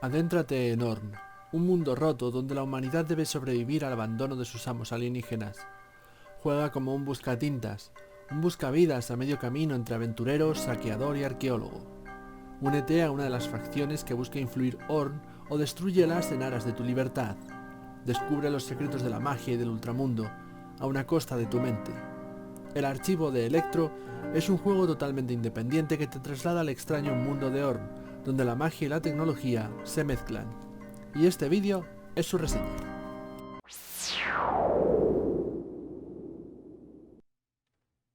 Adéntrate en Orn, un mundo roto donde la humanidad debe sobrevivir al abandono de sus amos alienígenas. Juega como un buscatintas, un buscavidas a medio camino entre aventurero, saqueador y arqueólogo. Únete a una de las facciones que busca influir Orn o destrúyelas en aras de tu libertad. Descubre los secretos de la magia y del ultramundo, a una costa de tu mente. El archivo de Electro es un juego totalmente independiente que te traslada al extraño mundo de Orn, donde la magia y la tecnología se mezclan. Y este vídeo es su reseña.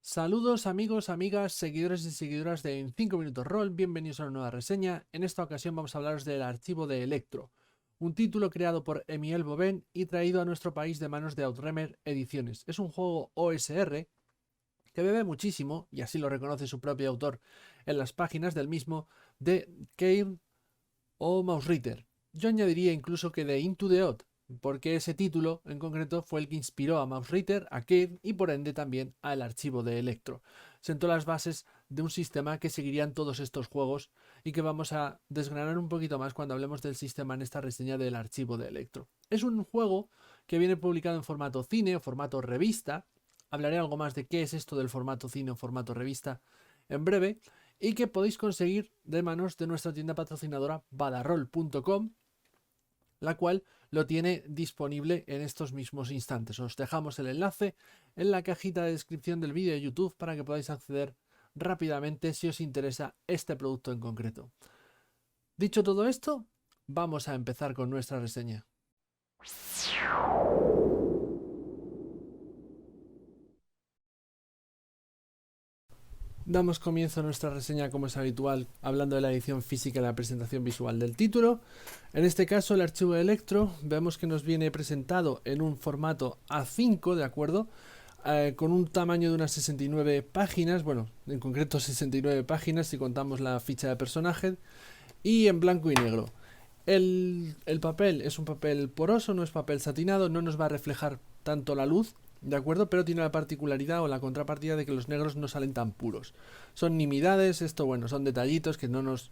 Saludos amigos, amigas, seguidores y seguidoras de En 5 Minutos Roll, bienvenidos a una nueva reseña. En esta ocasión vamos a hablaros del archivo de Electro, un título creado por Emiel Bovén y traído a nuestro país de manos de Outremer Ediciones. Es un juego OSR que bebe muchísimo, y así lo reconoce su propio autor en las páginas del mismo, de Cairn o Mausritter. Yo añadiría incluso que de Into the Odd, porque ese título en concreto fue el que inspiró a Mausritter, a Cairn y por ende también al archivo de Electro. Sentó las bases de un sistema que seguirían todos estos juegos y que vamos a desgranar un poquito más cuando hablemos del sistema en esta reseña del archivo de Electro. Es un juego que viene publicado en formato cine o formato revista. Hablaré algo más de qué es esto del formato cine o formato revista en breve, y que podéis conseguir de manos de nuestra tienda patrocinadora badarroll.com, la cual lo tiene disponible en estos mismos instantes. Os dejamos el enlace en la cajita de descripción del vídeo de YouTube para que podáis acceder rápidamente si os interesa este producto en concreto. Dicho todo esto, vamos a empezar con nuestra reseña. Damos comienzo a nuestra reseña, como es habitual, hablando de la edición física y la presentación visual del título. En este caso, el archivo de Electro, vemos que nos viene presentado en un formato A5, ¿de acuerdo? Con un tamaño de unas 69 páginas, bueno, en concreto 69 páginas si contamos la ficha de personaje, y en blanco y negro. El papel es un papel poroso, no es papel satinado, no nos va a reflejar tanto la luz, ¿de acuerdo? Pero tiene la particularidad o la contrapartida de que los negros no salen tan puros. Son nimiedades, esto bueno, son detallitos que no nos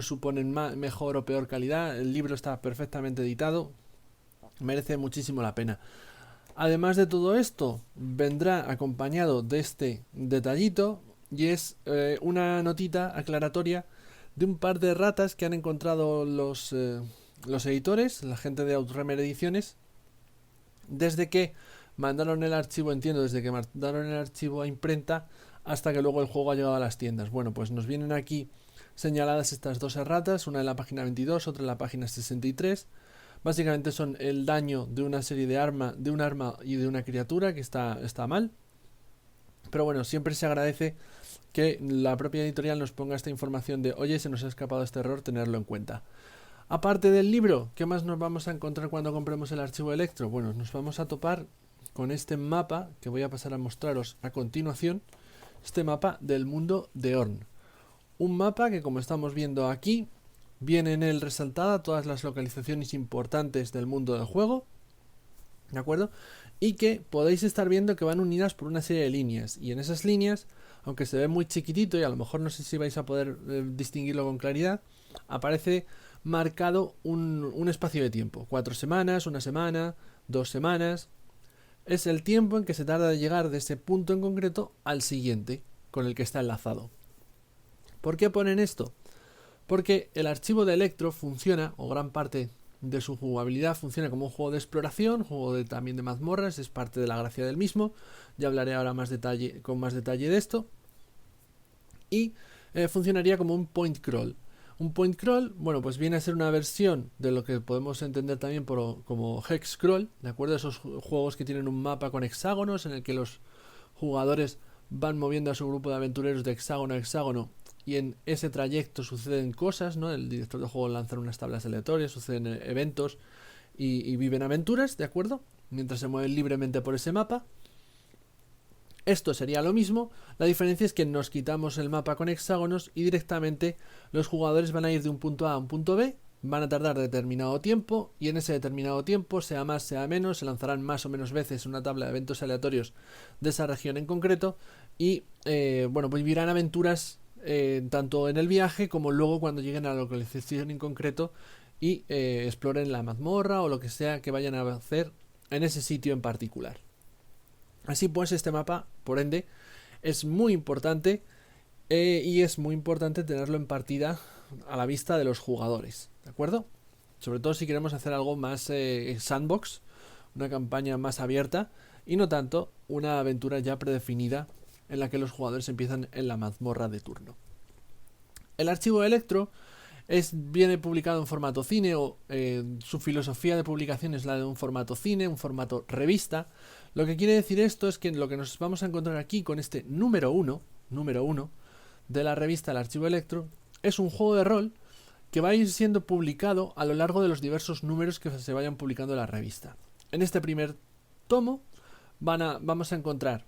suponen mejor o peor calidad. El libro está perfectamente editado, merece muchísimo la pena. Además de todo esto, vendrá acompañado de este detallito y es una notita aclaratoria de un par de ratas que han encontrado los editores, la gente de Outremer Ediciones, desde que mandaron el archivo, entiendo, desde que mandaron el archivo a imprenta hasta que luego el juego ha llegado a las tiendas. Bueno, pues nos vienen aquí señaladas estas dos erratas, una en la página 22, otra en la página 63. Básicamente son el daño de una serie de un arma y de una criatura que está mal. Pero bueno, siempre se agradece que la propia editorial nos ponga esta información de oye, se nos ha escapado este error, tenerlo en cuenta. Aparte del libro, ¿qué más nos vamos a encontrar cuando compremos el archivo Electro? Bueno, nos vamos a topar con este mapa que voy a pasar a mostraros a continuación, este mapa del mundo de Orn. Un mapa que, como estamos viendo aquí, viene en él resaltada todas las localizaciones importantes del mundo del juego, ¿de acuerdo? Y que podéis estar viendo que van unidas por una serie de líneas, y en esas líneas, aunque se ve muy chiquitito y a lo mejor no sé si vais a poder distinguirlo con claridad, aparece marcado un espacio de tiempo, 4 semanas, 1 semana, 2 semanas. Es el tiempo en que se tarda de llegar de ese punto en concreto al siguiente con el que está enlazado. ¿Por qué ponen esto? Porque el archivo de Electro funciona, o gran parte de su jugabilidad funciona como un juego de exploración, juego también de mazmorras, es parte de la gracia del mismo. Ya hablaré ahora con más detalle de esto. Y funcionaría como un point crawl. Un point crawl, bueno, pues viene a ser una versión de lo que podemos entender también como hex scroll, ¿de acuerdo? Esos juegos que tienen un mapa con hexágonos en el que los jugadores van moviendo a su grupo de aventureros de hexágono a hexágono y en ese trayecto suceden cosas, ¿no? El director de juego lanza unas tablas aleatorias, suceden eventos y viven aventuras, ¿de acuerdo? Mientras se mueven libremente por ese mapa. Esto sería lo mismo, la diferencia es que nos quitamos el mapa con hexágonos y directamente los jugadores van a ir de un punto A a un punto B, van a tardar determinado tiempo y en ese determinado tiempo, sea más, sea menos, se lanzarán más o menos veces una tabla de eventos aleatorios de esa región en concreto y bueno, pues vivirán aventuras tanto en el viaje como luego cuando lleguen a la localización en concreto y exploren la mazmorra o lo que sea que vayan a hacer en ese sitio en particular. Así pues, este mapa, por ende, es muy importante y es muy importante tenerlo en partida a la vista de los jugadores, ¿de acuerdo? Sobre todo si queremos hacer algo más sandbox, una campaña más abierta y no tanto una aventura ya predefinida en la que los jugadores empiezan en la mazmorra de turno. El archivo Electro viene publicado en formato cine o su filosofía de publicación es la de un formato cine, un formato revista. Lo que quiere decir esto es que lo que nos vamos a encontrar aquí con este número uno de la revista El Archivo Electro es un juego de rol que va a ir siendo publicado a lo largo de los diversos números que se vayan publicando en la revista. En este primer tomo vamos a encontrar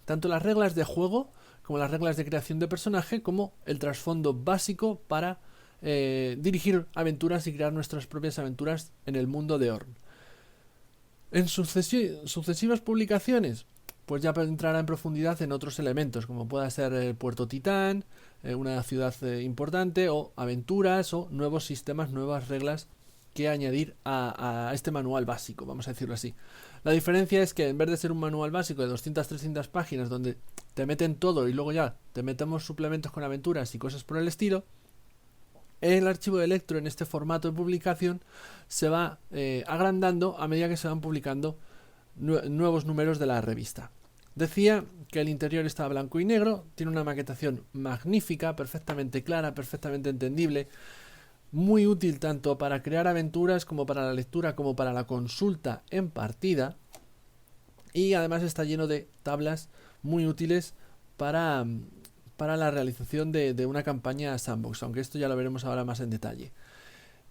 tanto las reglas de juego como las reglas de creación de personaje, como el trasfondo básico para dirigir aventuras y crear nuestras propias aventuras en el mundo de Orn. En sucesivas publicaciones, pues ya entrará en profundidad en otros elementos, como pueda ser el Puerto Titán, una ciudad importante, o aventuras, o nuevos sistemas, nuevas reglas que añadir a este manual básico, vamos a decirlo así. La diferencia es que en vez de ser un manual básico de 200-300 páginas donde te meten todo y luego ya te metemos suplementos con aventuras y cosas por el estilo, el archivo de Electro en este formato de publicación se va agrandando a medida que se van publicando nuevos números de la revista. Decía que el interior está blanco y negro, tiene una maquetación magnífica, perfectamente clara, perfectamente entendible, muy útil tanto para crear aventuras como para la lectura como para la consulta en partida, y además está lleno de tablas muy útiles para la realización de una campaña sandbox, aunque esto ya lo veremos ahora más en detalle.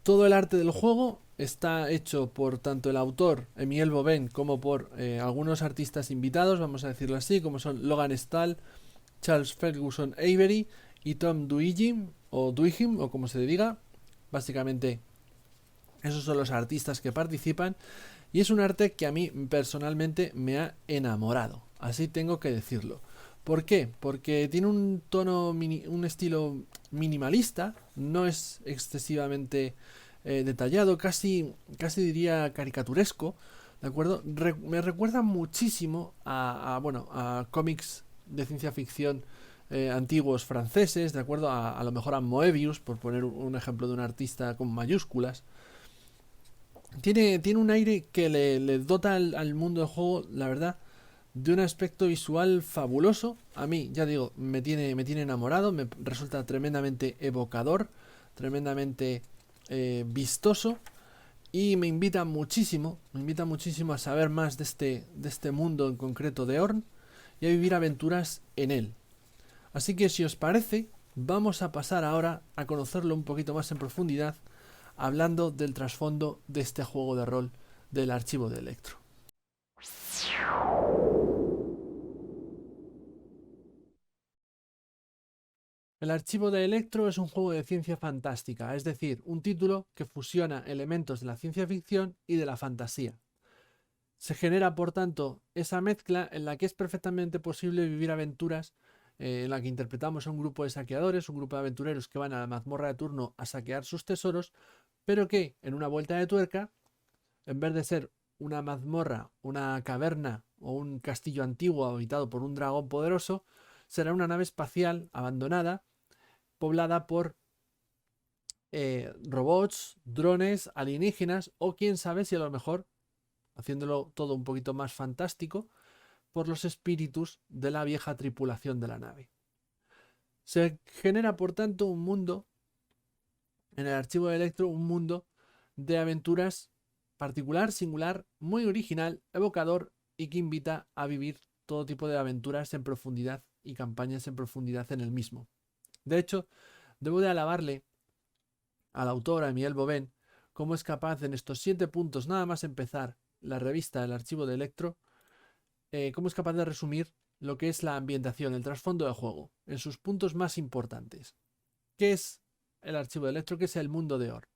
Todo el arte del juego está hecho por tanto el autor Emiel Boven como por algunos artistas invitados, vamos a decirlo así, como son Logan Stahl, Charles Ferguson Avery y Tom Duigim o como se diga. Básicamente esos son los artistas que participan y es un arte que a mí personalmente me ha enamorado, así tengo que decirlo. ¿Por qué? Porque tiene un tono, un estilo minimalista, no es excesivamente detallado, casi diría caricaturesco, ¿de acuerdo? Me recuerda muchísimo a cómics de ciencia ficción antiguos franceses, ¿de acuerdo? A lo mejor a Moebius, por poner un ejemplo de un artista con mayúsculas. Tiene un aire que le dota al mundo del juego, la verdad, de un aspecto visual fabuloso. A mí, ya digo, me tiene enamorado, me resulta tremendamente evocador, tremendamente vistoso y me invita muchísimo a saber más de este mundo en concreto de Orn y a vivir aventuras en él. Así que si os parece, vamos a pasar ahora a conocerlo un poquito más en profundidad, hablando del trasfondo de este juego de rol del archivo de Electro. El archivo de Electro es un juego de ciencia fantástica, es decir, un título que fusiona elementos de la ciencia ficción y de la fantasía. Se genera, por tanto, esa mezcla en la que es perfectamente posible vivir aventuras en la que interpretamos a un grupo de saqueadores, un grupo de aventureros que van a la mazmorra de turno a saquear sus tesoros, pero que, en una vuelta de tuerca, en vez de ser una mazmorra, una caverna o un castillo antiguo habitado por un dragón poderoso, será una nave espacial abandonada, poblada por robots, drones, alienígenas o quién sabe si a lo mejor, haciéndolo todo un poquito más fantástico, por los espíritus de la vieja tripulación de la nave. Se genera, por tanto, un mundo, en el archivo de Electro, un mundo de aventuras particular, singular, muy original, evocador y que invita a vivir todo tipo de aventuras en profundidad y campañas en profundidad en el mismo. De hecho, debo de alabarle al autor, a Emiel Boven, cómo es capaz en estos 7 puntos, nada más empezar la revista El Archivo de Electro, cómo es capaz de resumir lo que es la ambientación, el trasfondo del juego, en sus puntos más importantes. ¿Qué es el Archivo de Electro? ¿Qué es el mundo de Orn?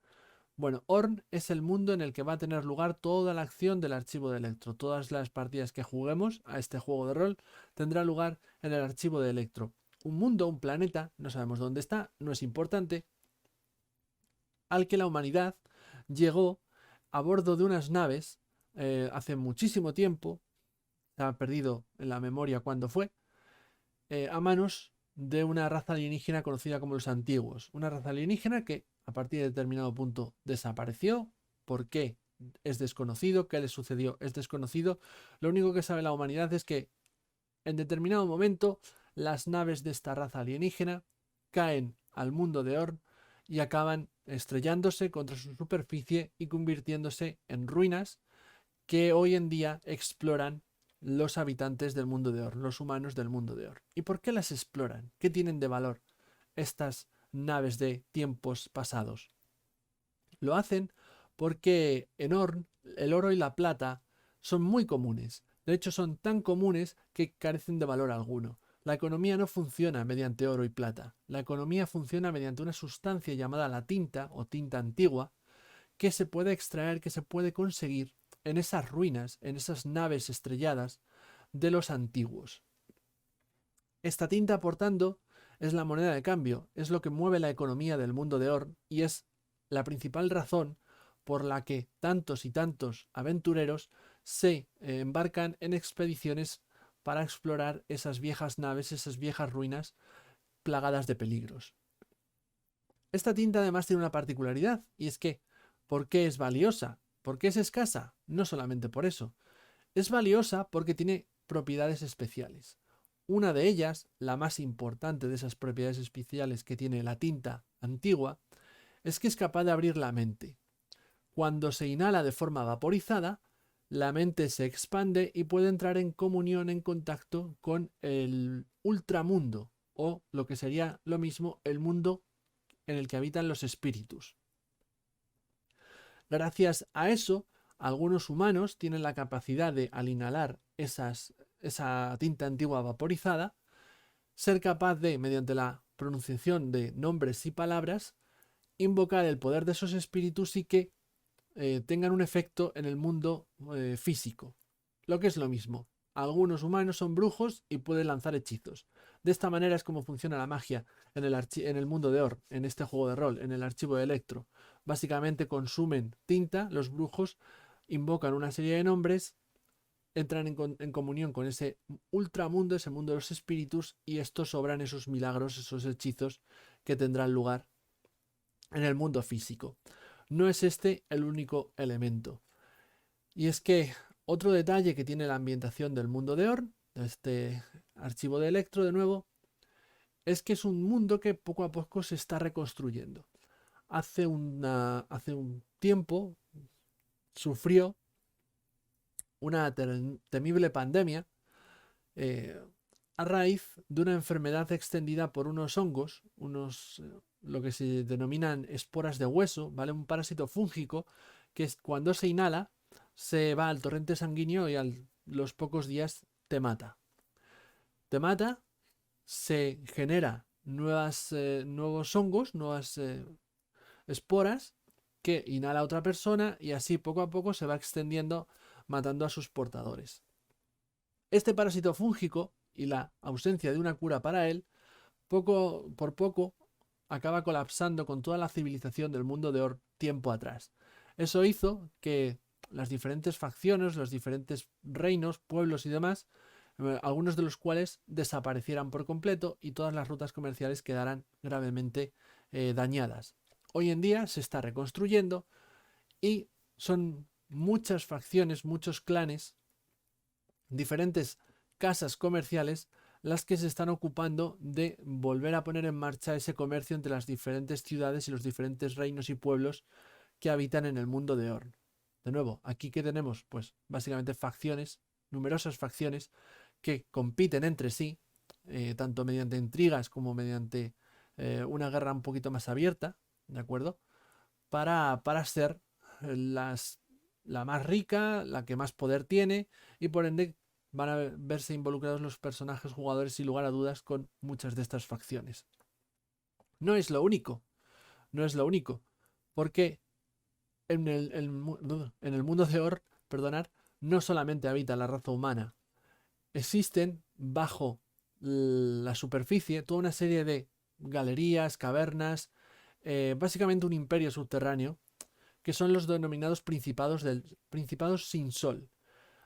Bueno, Orn es el mundo en el que va a tener lugar toda la acción del Archivo de Electro. Todas las partidas que juguemos a este juego de rol tendrá lugar en el Archivo de Electro. un mundo, un planeta, no sabemos dónde está, no es importante, al que la humanidad llegó a bordo de unas naves hace muchísimo tiempo, se ha perdido en la memoria cuándo fue, a manos de una raza alienígena conocida como los antiguos. Una raza alienígena que a partir de determinado punto desapareció. ¿Por qué? Es desconocido. ¿Qué le sucedió? Es desconocido. Lo único que sabe la humanidad es que en determinado momento las naves de esta raza alienígena caen al mundo de Orn y acaban estrellándose contra su superficie y convirtiéndose en ruinas que hoy en día exploran los habitantes del mundo de Orn, los humanos del mundo de Orn. ¿Y por qué las exploran? ¿Qué tienen de valor estas naves de tiempos pasados? Lo hacen porque en Orn el oro y la plata son muy comunes. De hecho, son tan comunes que carecen de valor alguno. La economía no funciona mediante oro y plata. La economía funciona mediante una sustancia llamada la tinta o tinta antigua que se puede extraer, que se puede conseguir en esas ruinas, en esas naves estrelladas de los antiguos. Esta tinta, por tanto, es la moneda de cambio, es lo que mueve la economía del mundo de Orn y es la principal razón por la que tantos y tantos aventureros se embarcan en expediciones para explorar esas viejas naves, esas viejas ruinas plagadas de peligros. Esta tinta además tiene una particularidad y es que, ¿por qué es valiosa? ¿Por qué es escasa? No solamente por eso. Es valiosa porque tiene propiedades especiales. Una de ellas, la más importante de esas propiedades especiales que tiene la tinta antigua, es que es capaz de abrir la mente. Cuando se inhala de forma vaporizada, la mente se expande y puede entrar en comunión, en contacto con el ultramundo, o lo que sería lo mismo, el mundo en el que habitan los espíritus. Gracias a eso, algunos humanos tienen la capacidad de, al inhalar esa tinta antigua vaporizada, ser capaz de, mediante la pronunciación de nombres y palabras, invocar el poder de esos espíritus y que tengan un efecto en el mundo físico. Lo que es lo mismo. Algunos humanos son brujos y pueden lanzar hechizos. De esta manera es como funciona la magia en el mundo de Orn, en este juego de rol, en el archivo de Electro. Básicamente consumen tinta, los brujos invocan una serie de nombres, entran en comunión con ese ultramundo, ese mundo de los espíritus, y estos obran esos milagros, esos hechizos que tendrán lugar en el mundo físico. No es este el único elemento. Y es que otro detalle que tiene la ambientación del mundo de Orn, de este archivo de Electro de nuevo, es que es un mundo que poco a poco se está reconstruyendo. Hace un tiempo sufrió una temible pandemia eh, a raíz de una enfermedad extendida por unos hongos, lo que se denominan esporas de hueso, ¿vale? Un parásito fúngico que cuando se inhala se va al torrente sanguíneo y a los pocos días te mata. Te mata, se genera nuevos hongos, nuevas esporas que inhala otra persona y así poco a poco se va extendiendo matando a sus portadores. Este parásito fúngico y la ausencia de una cura para él, poco por poco acaba colapsando con toda la civilización del mundo de Orn tiempo atrás. Eso hizo que las diferentes facciones, los diferentes reinos, pueblos y demás, algunos de los cuales desaparecieran por completo y todas las rutas comerciales quedaran gravemente dañadas. Hoy en día se está reconstruyendo y son muchas facciones, muchos clanes, diferentes casas comerciales las que se están ocupando de volver a poner en marcha ese comercio entre las diferentes ciudades y los diferentes reinos y pueblos que habitan en el mundo de Orn. De nuevo, aquí que tenemos, pues básicamente facciones, numerosas facciones que compiten entre sí, tanto mediante intrigas como mediante una guerra un poquito más abierta, ¿de acuerdo? Para ser la más rica, la que más poder tiene y por ende van a verse involucrados los personajes jugadores sin lugar a dudas con muchas de estas facciones. No es lo único, no es lo único, porque en el mundo de Orn, perdonar, no solamente habita la raza humana, existen bajo la superficie, toda una serie de galerías, cavernas, básicamente un imperio subterráneo, que son los denominados principados sin sol.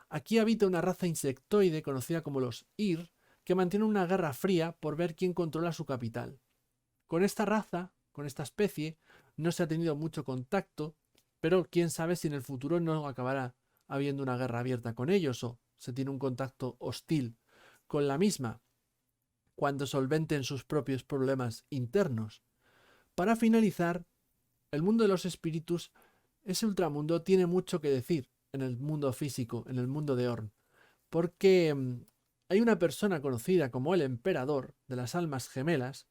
Aquí habita una raza insectoide conocida como los Ir, que mantiene una guerra fría por ver quién controla su capital. Con esta raza, con esta especie, no se ha tenido mucho contacto, pero quién sabe si en el futuro no acabará habiendo una guerra abierta con ellos o se tiene un contacto hostil con la misma cuando solventen sus propios problemas internos. Para finalizar, el mundo de los espíritus, ese ultramundo, tiene mucho que decir en el mundo físico, en el mundo de Orn, porque hay una persona conocida como el emperador de las almas gemelas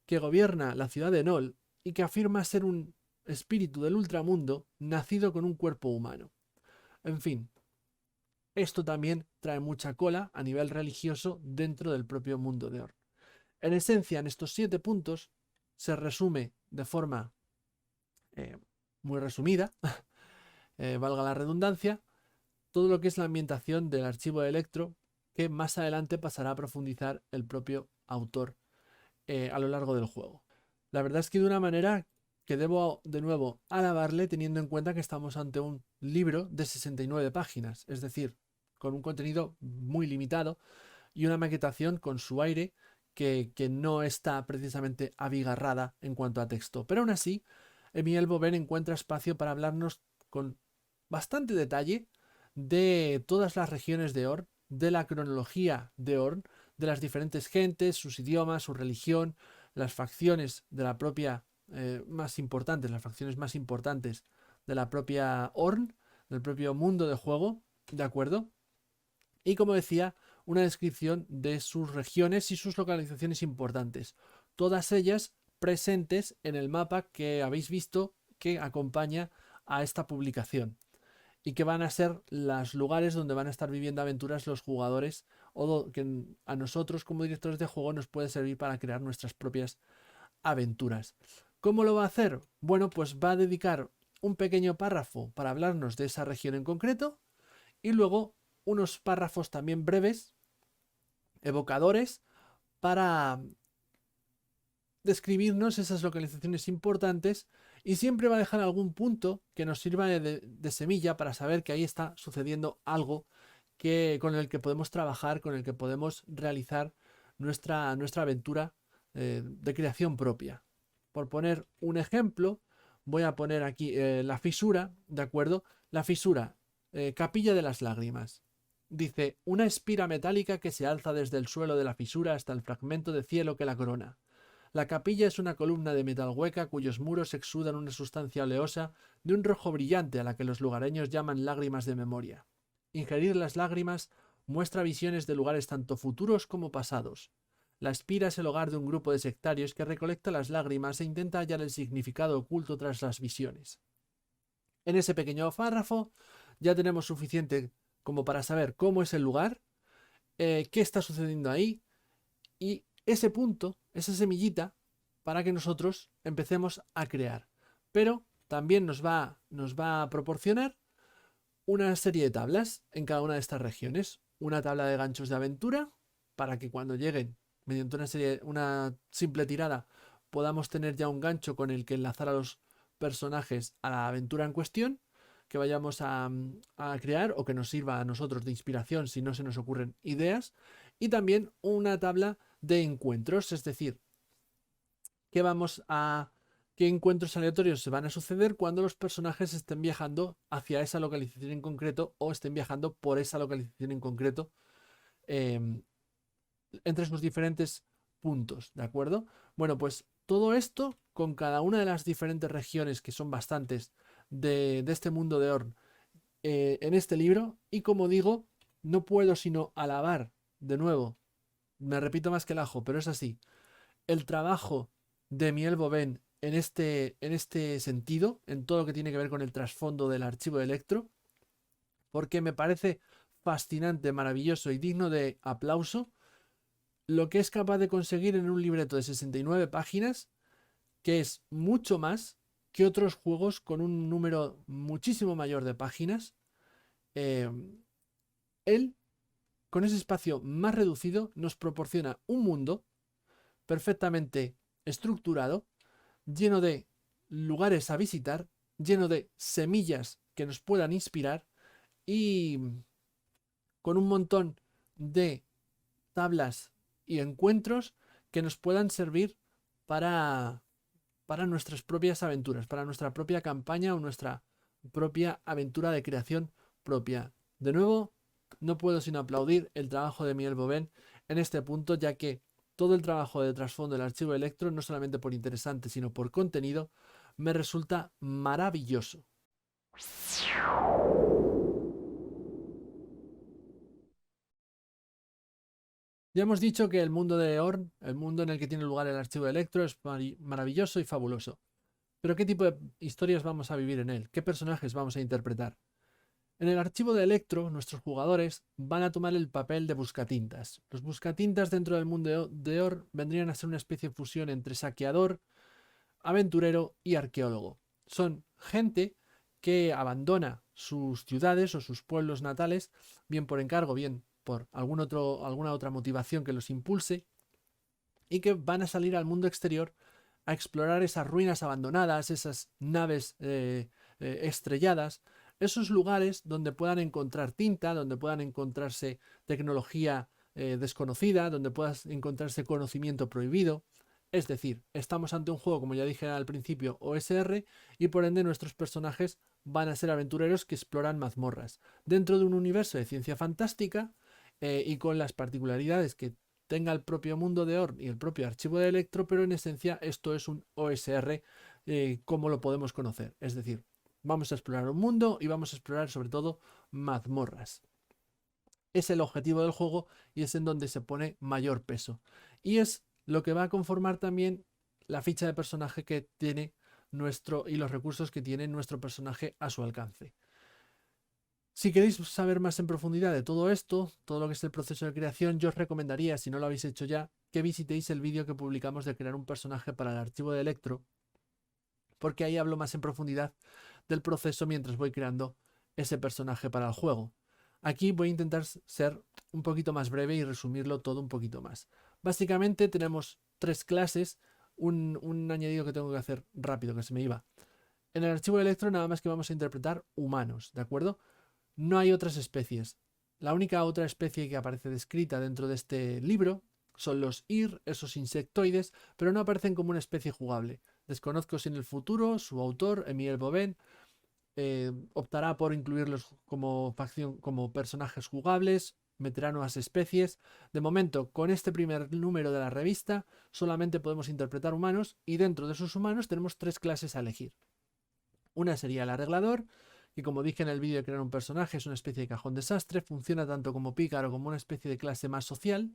que gobierna la ciudad de Nol y que afirma ser un espíritu del ultramundo nacido con un cuerpo humano. En fin, esto también trae mucha cola a nivel religioso dentro del propio mundo de Orn. En esencia, en estos 7 puntos se resume de forma eh, muy resumida, valga la redundancia, todo lo que es la ambientación del archivo de Electro, que más adelante pasará a profundizar el propio autor a lo largo del juego. La verdad es que de una manera que debo de nuevo alabarle, teniendo en cuenta que estamos ante un libro de 69 páginas, es decir, con un contenido muy limitado y una maquetación con su aire que no está precisamente abigarrada en cuanto a texto. Pero aún así, Emiel Boven encuentra espacio para hablarnos con bastante detalle de todas las regiones de Orn, de la cronología de Orn, de las diferentes gentes, sus idiomas, su religión, las facciones de la propia más importantes, las facciones más importantes de la propia Orn, del propio mundo de juego, ¿de acuerdo? Y como decía, una descripción de sus regiones y sus localizaciones importantes, todas ellas presentes en el mapa que habéis visto que acompaña a esta publicación y que van a ser los lugares donde van a estar viviendo aventuras los jugadores o que a nosotros como directores de juego nos puede servir para crear nuestras propias aventuras. ¿Cómo lo va a hacer? Bueno, pues va a dedicar un pequeño párrafo para hablarnos de esa región en concreto y luego unos párrafos también breves, evocadores, para describirnos esas localizaciones importantes y siempre va a dejar algún punto que nos sirva de semilla para saber que ahí está sucediendo algo con el que podemos trabajar, con el que podemos realizar nuestra aventura de creación propia. Por poner un ejemplo, voy a poner aquí la fisura, ¿de acuerdo? La fisura, capilla de las lágrimas. Dice, una espira metálica que se alza desde el suelo de la fisura hasta el fragmento de cielo que la corona. La capilla es una columna de metal hueca cuyos muros exudan una sustancia oleosa de un rojo brillante a la que los lugareños llaman lágrimas de memoria. Ingerir las lágrimas muestra visiones de lugares tanto futuros como pasados. La espira es el hogar de un grupo de sectarios que recolecta las lágrimas e intenta hallar el significado oculto tras las visiones. En ese pequeño párrafo ya tenemos suficiente como para saber cómo es el lugar, qué está sucediendo ahí y ese punto, esa semillita, para que nosotros empecemos a crear. Pero también nos va a proporcionar una serie de tablas en cada una de estas regiones. Una tabla de ganchos de aventura para que cuando lleguen mediante una simple tirada podamos tener ya un gancho con el que enlazar a los personajes a la aventura en cuestión que vayamos a crear o que nos sirva a nosotros de inspiración si no se nos ocurren ideas. Y también una tabla de encuentros, es decir, qué encuentros aleatorios se van a suceder cuando los personajes estén viajando hacia esa localización en concreto o estén viajando por esa localización en concreto eh, entre sus diferentes puntos, ¿de acuerdo? Bueno, pues todo esto con cada una de las diferentes regiones, que son bastantes, de este mundo de Orn en este libro. Y como digo, no puedo sino alabar de nuevo, me repito más que el ajo, pero es así, el trabajo de Miel Boven en este sentido, en todo lo que tiene que ver con el trasfondo del archivo de Electro, porque me parece fascinante, maravilloso y digno de aplauso lo que es capaz de conseguir en un libreto de 69 páginas, que es mucho más que otros juegos con un número muchísimo mayor de páginas. Él con ese espacio más reducido nos proporciona un mundo perfectamente estructurado, lleno de lugares a visitar, lleno de semillas que nos puedan inspirar y con un montón de tablas y encuentros que nos puedan servir para, para nuestras propias aventuras, para nuestra propia campaña o nuestra propia aventura de creación propia. De nuevo, no puedo sino aplaudir el trabajo de Miguel Bobén en este punto, ya que todo el trabajo de trasfondo del archivo Electro, no solamente por interesante, sino por contenido, me resulta maravilloso. Ya hemos dicho que el mundo de Orn, el mundo en el que tiene lugar el archivo Electro, es maravilloso y fabuloso. Pero ¿qué tipo de historias vamos a vivir en él? ¿Qué personajes vamos a interpretar? En el archivo de Electro, nuestros jugadores van a tomar el papel de buscatintas. Los buscatintas dentro del mundo de Orn vendrían a ser una especie de fusión entre saqueador, aventurero y arqueólogo. Son gente que abandona sus ciudades o sus pueblos natales, bien por encargo, bien por alguna otra motivación que los impulse, y que van a salir al mundo exterior a explorar esas ruinas abandonadas, esas naves estrelladas, esos lugares donde puedan encontrar tinta, donde puedan encontrarse tecnología desconocida, donde puedan encontrarse conocimiento prohibido. Es decir, estamos ante un juego, como ya dije al principio, OSR, y por ende nuestros personajes van a ser aventureros que exploran mazmorras dentro de un universo de ciencia fantástica y con las particularidades que tenga el propio mundo de Orn y el propio archivo de Electro, pero en esencia esto es un OSR como lo podemos conocer. Es decir, vamos a explorar un mundo y vamos a explorar sobre todo mazmorras. Es el objetivo del juego y es en donde se pone mayor peso. Y es lo que va a conformar también la ficha de personaje que tiene nuestro y los recursos que tiene nuestro personaje a su alcance. Si queréis saber más en profundidad de todo esto, todo lo que es el proceso de creación, yo os recomendaría, si no lo habéis hecho ya, que visitéis el vídeo que publicamos de crear un personaje para el archivo de Electro, porque ahí hablo más en profundidad del proceso mientras voy creando ese personaje para el juego. Aquí voy a intentar ser un poquito más breve y resumirlo todo un poquito más. Básicamente tenemos tres clases, un añadido que tengo que hacer rápido, que se me iba. En el archivo de Electro nada más que vamos a interpretar humanos, ¿de acuerdo? No hay otras especies. La única otra especie que aparece descrita dentro de este libro son los Ir, esos insectoides, pero no aparecen como una especie jugable. Desconozco si en el futuro su autor, Emile Bobén, optará por incluirlos como facción, como personajes jugables, meterá nuevas especies. De momento, con este primer número de la revista, solamente podemos interpretar humanos y dentro de esos humanos tenemos tres clases a elegir. Una sería el arreglador, que como dije en el vídeo de crear un personaje es una especie de cajón desastre, funciona tanto como pícaro como una especie de clase más social.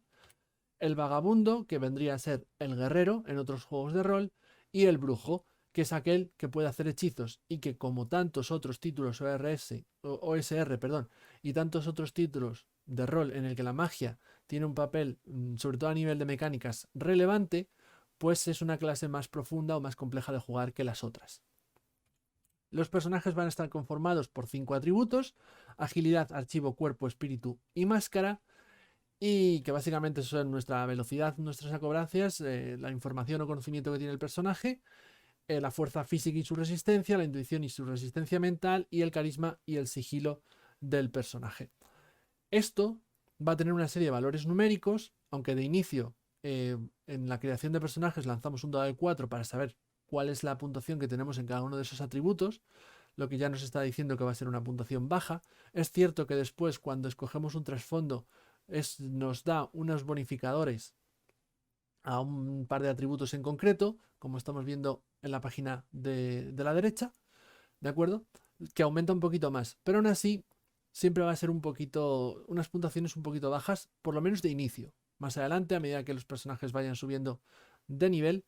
El vagabundo, que vendría a ser el guerrero en otros juegos de rol, y el brujo, que es aquel que puede hacer hechizos y que como tantos otros títulos OSR, perdón, y tantos otros títulos de rol en el que la magia tiene un papel, sobre todo a nivel de mecánicas, relevante, pues es una clase más profunda o más compleja de jugar que las otras. Los personajes van a estar conformados por 5 atributos: agilidad, archivo, cuerpo, espíritu y máscara, y que básicamente son nuestra velocidad, nuestras acrobacias, la información o conocimiento que tiene el personaje, la fuerza física y su resistencia, la intuición y su resistencia mental, y el carisma y el sigilo del personaje. Esto va a tener una serie de valores numéricos, aunque de inicio en la creación de personajes lanzamos un dado de 4 para saber cuál es la puntuación que tenemos en cada uno de esos atributos, lo que ya nos está diciendo que va a ser una puntuación baja. Es cierto que después, cuando escogemos un trasfondo, nos da unos bonificadores a un par de atributos en concreto, como estamos viendo en la página de la derecha, ¿de acuerdo? Que aumenta un poquito más, pero aún así siempre va a ser un poquito, unas puntuaciones un poquito bajas, por lo menos de inicio. Más adelante, a medida que los personajes vayan subiendo de nivel,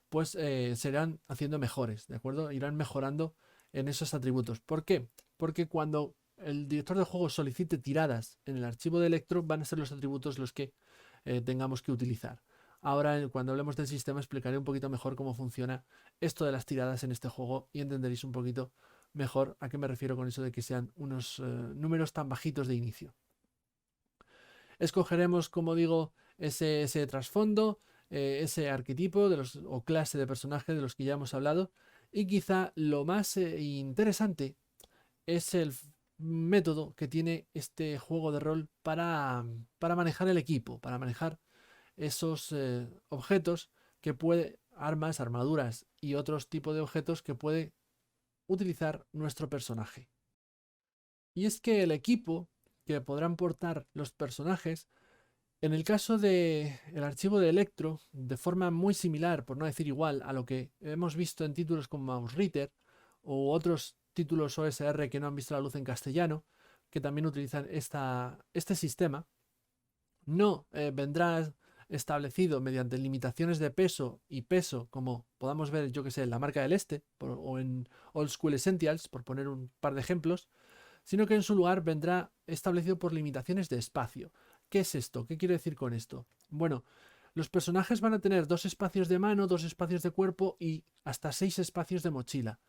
pues se irán haciendo mejores, ¿de acuerdo? Irán mejorando en esos atributos. ¿Por qué? Porque cuando el director de juego solicite tiradas en el archivo de Electro, van a ser los atributos los que tengamos que utilizar. Ahora, cuando hablemos del sistema, explicaré un poquito mejor cómo funciona esto de las tiradas en este juego y entenderéis un poquito mejor a qué me refiero con eso de que sean unos números tan bajitos de inicio. Escogeremos, como digo, ese trasfondo, ese arquetipo o clase de personaje de los que ya hemos hablado. Y quizá lo más interesante es el método que tiene este juego de rol para manejar el equipo, para manejar esos objetos que puede, armas, armaduras y otros tipos de objetos que puede utilizar nuestro personaje. Y es que el equipo que podrán portar los personajes, en el caso del archivo de Electro, de forma muy similar, por no decir igual, a lo que hemos visto en títulos como Mausritter o otros títulos OSR que no han visto la luz en castellano, que también utilizan este sistema, no vendrá establecido mediante limitaciones de peso y peso, como podamos ver, yo que sé, en la marca del Este o en Old School Essentials, por poner un par de ejemplos, sino que en su lugar vendrá establecido por limitaciones de espacio. ¿Qué es esto? ¿Qué quiero decir con esto? Bueno, los personajes van a tener 2 espacios de mano, 2 espacios de cuerpo y hasta 6 espacios de mochila.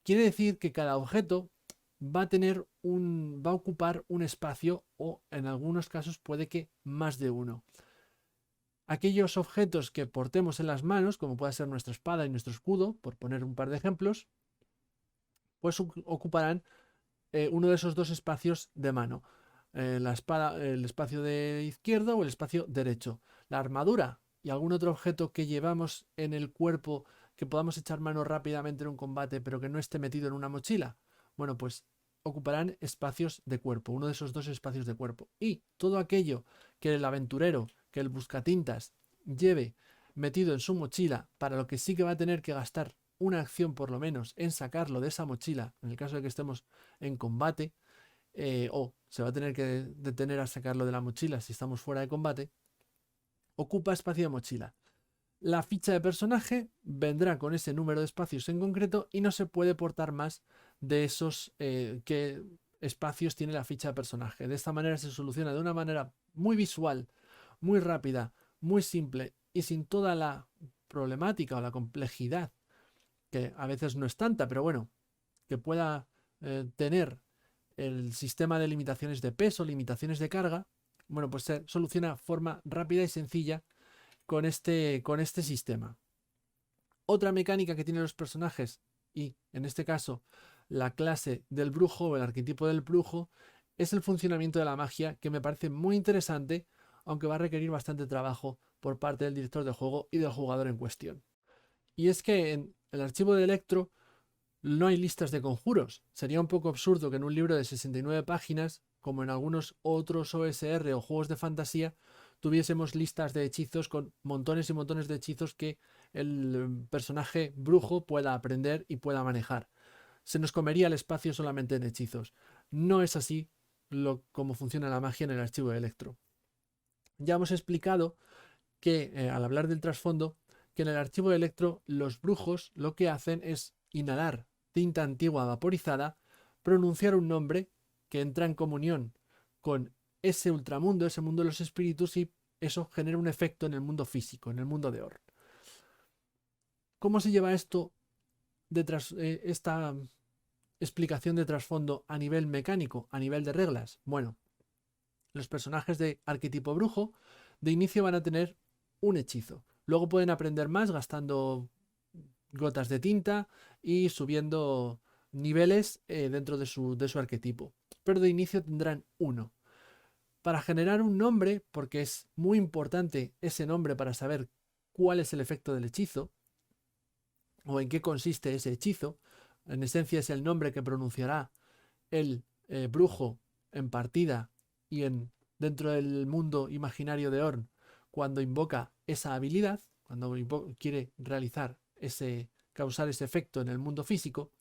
Quiere decir que cada objeto va a ocupar un espacio o en algunos casos puede que más de uno. Aquellos objetos que portemos en las manos, como puede ser nuestra espada y nuestro escudo, por poner un par de ejemplos, pues ocuparán uno de esos 2 espacios de mano. La espada, el espacio de izquierdo o el espacio derecho. La armadura y algún otro objeto que llevamos en el cuerpo que podamos echar mano rápidamente en un combate, pero que no esté metido en una mochila. Bueno, pues ocuparán espacios de cuerpo, uno de esos 2 espacios de cuerpo. Y todo aquello que el aventurero, que el buscatintas lleve metido en su mochila, para lo que sí que va a tener que gastar una acción por lo menos en sacarlo de esa mochila, en el caso de que estemos en combate, o se va a tener que detener a sacarlo de la mochila si estamos fuera de combate, ocupa espacio de mochila. La ficha de personaje vendrá con ese número de espacios en concreto y no se puede portar más de esos que espacios tiene la ficha de personaje. De esta manera se soluciona de una manera muy visual, muy rápida, muy simple y sin toda la problemática o la complejidad, que a veces no es tanta, pero bueno, que pueda tener el sistema de limitaciones de peso, limitaciones de carga. Bueno, pues se soluciona de forma rápida y sencilla con este sistema. Otra mecánica que tienen los personajes, y en este caso la clase del brujo o el arquetipo del brujo, es el funcionamiento de la magia, que me parece muy interesante, aunque va a requerir bastante trabajo por parte del director de juego y del jugador en cuestión. Y es que en el archivo de Electro no hay listas de conjuros. Sería un poco absurdo que en un libro de 69 páginas, como en algunos otros OSR o juegos de fantasía, tuviésemos listas de hechizos con montones y montones de hechizos que el personaje brujo pueda aprender y pueda manejar. Se nos comería el espacio solamente en hechizos. No es así como funciona la magia en el archivo de Electro. Ya hemos explicado que, al hablar del trasfondo, que en el archivo de Electro los brujos lo que hacen es inhalar tinta antigua vaporizada, pronunciar un nombre que entra en comunión con ese ultramundo, ese mundo de los espíritus, y eso genera un efecto en el mundo físico, en el mundo de Orn. ¿Cómo se lleva esto esta explicación de trasfondo a nivel mecánico, a nivel de reglas? Bueno, los personajes de arquetipo brujo de inicio van a tener un hechizo. Luego pueden aprender más gastando gotas de tinta y subiendo niveles dentro de su arquetipo. Pero de inicio tendrán uno. Para generar un nombre, porque es muy importante ese nombre para saber cuál es el efecto del hechizo o en qué consiste ese hechizo, en esencia es el nombre que pronunciará el brujo en partida y dentro del mundo imaginario de Orn cuando invoca esa habilidad, cuando quiere causar ese efecto en el mundo físico,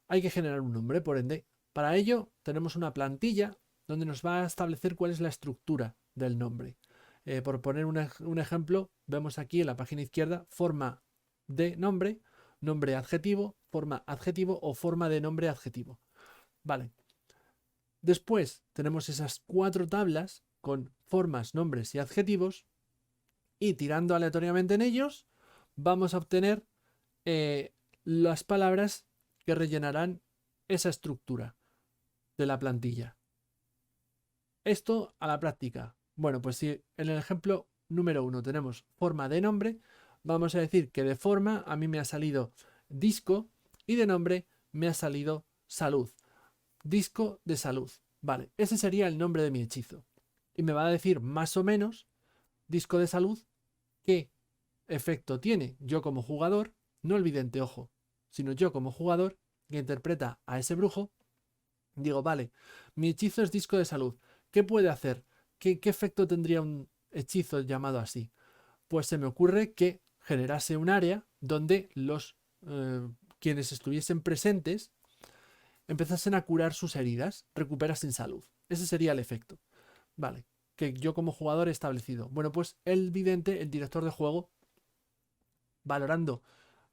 hay que generar un nombre, por ende. Para ello tenemos una plantilla donde nos va a establecer cuál es la estructura del nombre. Por poner un ejemplo, vemos aquí en la página izquierda forma de nombre, nombre adjetivo, forma adjetivo o forma de nombre adjetivo. Vale. Después tenemos esas 4 tablas con formas, nombres y adjetivos y tirando aleatoriamente en ellos vamos a obtener las palabras que rellenarán esa estructura de la plantilla. Esto a la práctica. Bueno, pues si en el ejemplo número 1 tenemos forma de nombre, vamos a decir que de forma a mí me ha salido disco y de nombre me ha salido salud. Disco de salud. Vale, ese sería el nombre de mi hechizo. Y me va a decir más o menos, disco de salud, qué efecto tiene yo como jugador, no el vidente, ojo, sino yo como jugador que interpreta a ese brujo. Digo, vale, mi hechizo es disco de salud. ¿Qué puede hacer? ¿Qué efecto tendría un hechizo llamado así? Pues se me ocurre que generase un área donde los quienes estuviesen presentes empezasen a curar sus heridas, recuperasen salud. Ese sería el efecto. Vale, que yo como jugador he establecido. Bueno, pues el vidente, el director de juego, valorando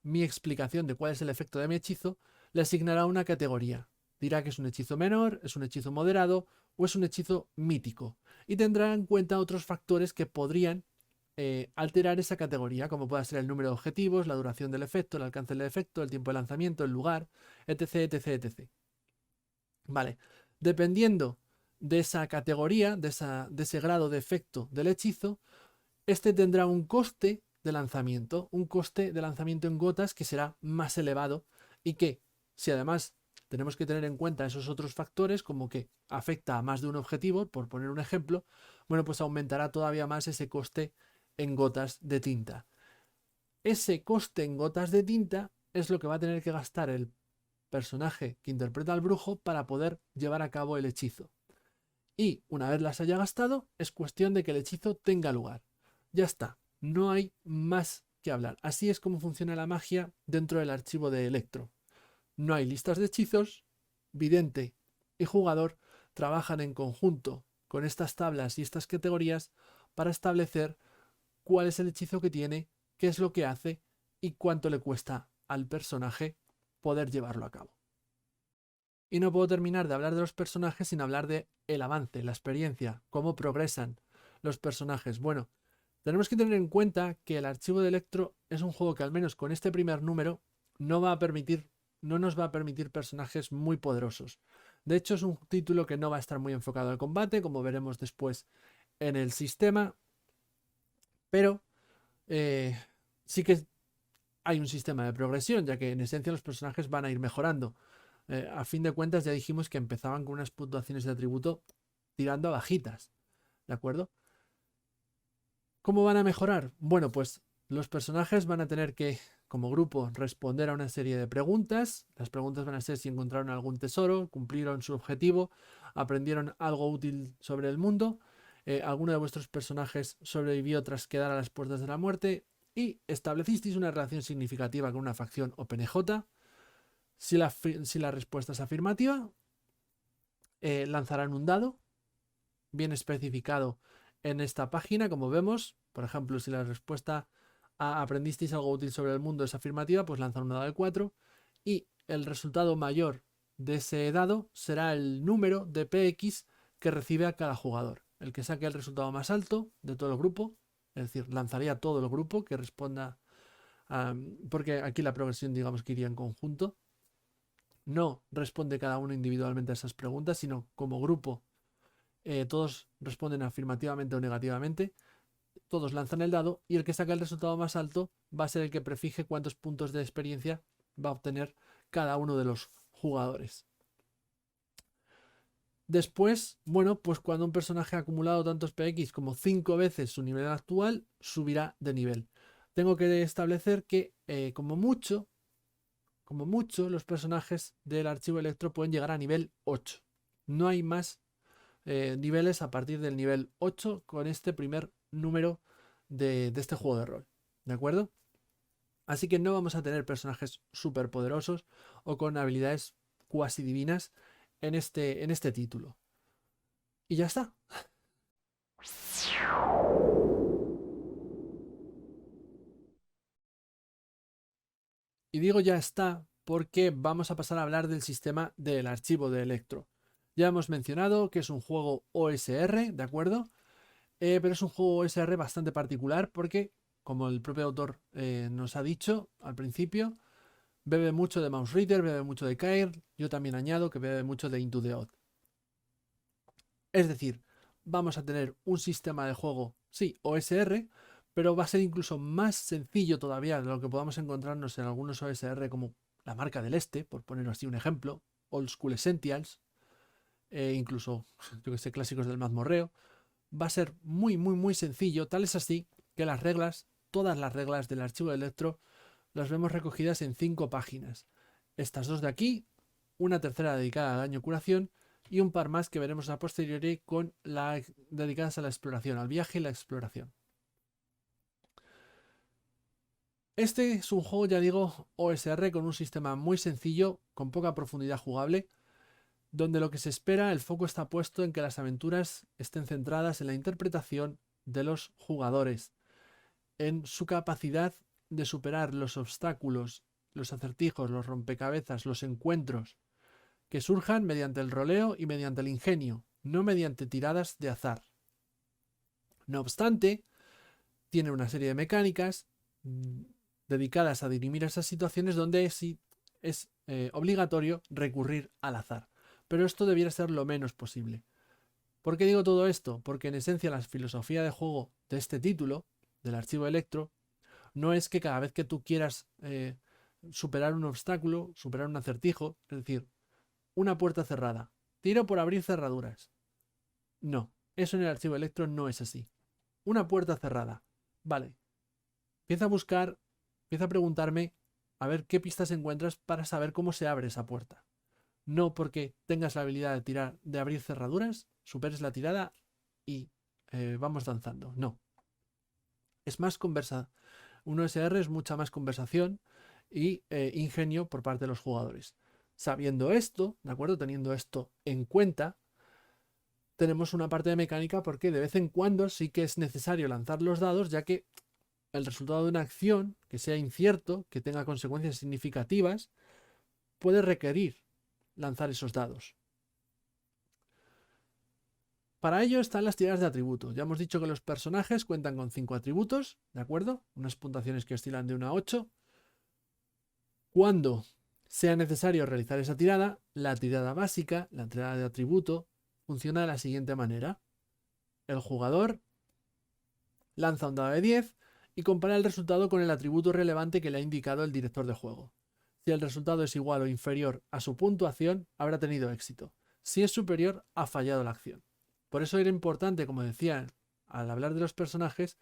mi explicación de cuál es el efecto de mi hechizo, le asignará una categoría. Dirá que es un hechizo menor, es un hechizo moderado o es un hechizo mítico. Y tendrá en cuenta otros factores que podrían alterar esa categoría, como pueda ser el número de objetivos, la duración del efecto, el alcance del efecto, el tiempo de lanzamiento, el lugar, etc, etc, etc. Vale, dependiendo de esa categoría, de ese grado de efecto del hechizo, este tendrá un coste de lanzamiento en gotas que será más elevado y que, si además tenemos que tener en cuenta esos otros factores, como que afecta a más de un objetivo, por poner un ejemplo, bueno, pues aumentará todavía más ese coste en gotas de tinta. Ese coste en gotas de tinta es lo que va a tener que gastar el personaje que interpreta al brujo para poder llevar a cabo el hechizo. Y una vez las haya gastado, es cuestión de que el hechizo tenga lugar. Ya está, no hay más que hablar. Así es como funciona la magia dentro del archivo de Electro. No hay listas de hechizos, vidente y jugador trabajan en conjunto con estas tablas y estas categorías para establecer cuál es el hechizo que tiene, qué es lo que hace y cuánto le cuesta al personaje poder llevarlo a cabo. Y no puedo terminar de hablar de los personajes sin hablar de el avance, la experiencia, cómo progresan los personajes. Bueno, tenemos que tener en cuenta que el archivo de Electro es un juego que al menos con este primer número no va a permitir, no nos va a permitir personajes muy poderosos. De hecho, es un título que no va a estar muy enfocado al combate, como veremos después en el sistema, pero sí que hay un sistema de progresión, ya que en esencia los personajes van a ir mejorando. A fin de cuentas ya dijimos que empezaban con unas puntuaciones de atributo tirando a bajitas, ¿de acuerdo? ¿Cómo van a mejorar? Bueno, pues los personajes van a tener que, como grupo, responder a una serie de preguntas. Las preguntas van a ser si encontraron algún tesoro, cumplieron su objetivo, aprendieron algo útil sobre el mundo, alguno de vuestros personajes sobrevivió tras quedar a las puertas de la muerte y establecisteis una relación significativa con una facción o PNJ. Si la respuesta es afirmativa, lanzarán un dado bien especificado en esta página, como vemos. Por ejemplo, si la respuesta a aprendisteis algo útil sobre el mundo es afirmativa, pues lanzan un dado de 4 y el resultado mayor de ese dado será el número de PX que recibe a cada jugador. El que saque el resultado más alto de todo el grupo, es decir, lanzaría todo el grupo que responda, porque aquí la progresión digamos que iría en conjunto. No responde cada uno individualmente a esas preguntas, sino como grupo todos responden afirmativamente o negativamente, todos lanzan el dado y el que saca el resultado más alto va a ser el que prefije cuántos puntos de experiencia va a obtener cada uno de los jugadores. Después, bueno, pues cuando un personaje ha acumulado tantos PX como 5 veces su nivel actual, subirá de nivel. Tengo que establecer que como mucho, los personajes del archivo Electro pueden llegar a nivel 8. No hay más niveles a partir del nivel 8 con este primer número de este juego de rol. ¿De acuerdo? Así que no vamos a tener personajes súper poderosos o con habilidades cuasi divinas en este título. Y ya está. Y digo ya está porque vamos a pasar a hablar del sistema del archivo de Electro. Ya hemos mencionado que es un juego OSR, ¿de acuerdo? Pero es un juego OSR bastante particular porque, como el propio autor nos ha dicho al principio, bebe mucho de Mouse Reader, bebe mucho de Cair, yo también añado que bebe mucho de Into the Odd. Es decir, vamos a tener un sistema de juego, sí, OSR, pero va a ser incluso más sencillo todavía de lo que podamos encontrarnos en algunos OSR como la Marca del Este, por poner así un ejemplo, Old School Essentials, incluso, yo que sé, clásicos del mazmorreo. Va a ser muy, muy, muy sencillo. Tal es así que las reglas, todas las reglas del archivo de Electro, las vemos recogidas en 5 páginas. Estas 2 de aquí, una tercera dedicada al daño curación y un par más que veremos a posteriori con dedicadas a la exploración, al viaje y la exploración. Este es un juego, ya digo, OSR con un sistema muy sencillo, con poca profundidad jugable, donde lo que se espera, el foco está puesto en que las aventuras estén centradas en la interpretación de los jugadores, en su capacidad de superar los obstáculos, los acertijos, los rompecabezas, los encuentros que surjan mediante el roleo y mediante el ingenio, no mediante tiradas de azar. No obstante, tiene una serie de mecánicas dedicadas a dirimir esas situaciones donde es obligatorio recurrir al azar. Pero esto debiera ser lo menos posible. ¿Por qué digo todo esto? Porque en esencia la filosofía de juego de este título, del archivo Electro, no es que cada vez que tú quieras superar un obstáculo, superar un acertijo, es decir, una puerta cerrada, tiro por abrir cerraduras. No, eso en el archivo Electro no es así. Una puerta cerrada. Vale. Empieza a buscar, empieza a preguntarme a ver qué pistas encuentras para saber cómo se abre esa puerta. No porque tengas la habilidad de tirar, de abrir cerraduras, superes la tirada y vamos danzando. No. Es más conversa. Un OSR es mucha más conversación y ingenio por parte de los jugadores. Sabiendo esto, ¿de acuerdo? Teniendo esto en cuenta, tenemos una parte de mecánica porque de vez en cuando sí que es necesario lanzar los dados, ya que el resultado de una acción que sea incierto, que tenga consecuencias significativas, puede requerir lanzar esos dados. Para ello están las tiradas de atributos. Ya hemos dicho que los personajes cuentan con 5 atributos, ¿de acuerdo? Unas puntuaciones que oscilan de 1 a 8. Cuando sea necesario realizar esa tirada, la tirada básica, la tirada de atributo, funciona de la siguiente manera. El jugador lanza un dado de 10 y compara el resultado con el atributo relevante que le ha indicado el director de juego. Si el resultado es igual o inferior a su puntuación, habrá tenido éxito. Si es superior, ha fallado la acción. Por eso era importante, como decía al hablar de los personajes,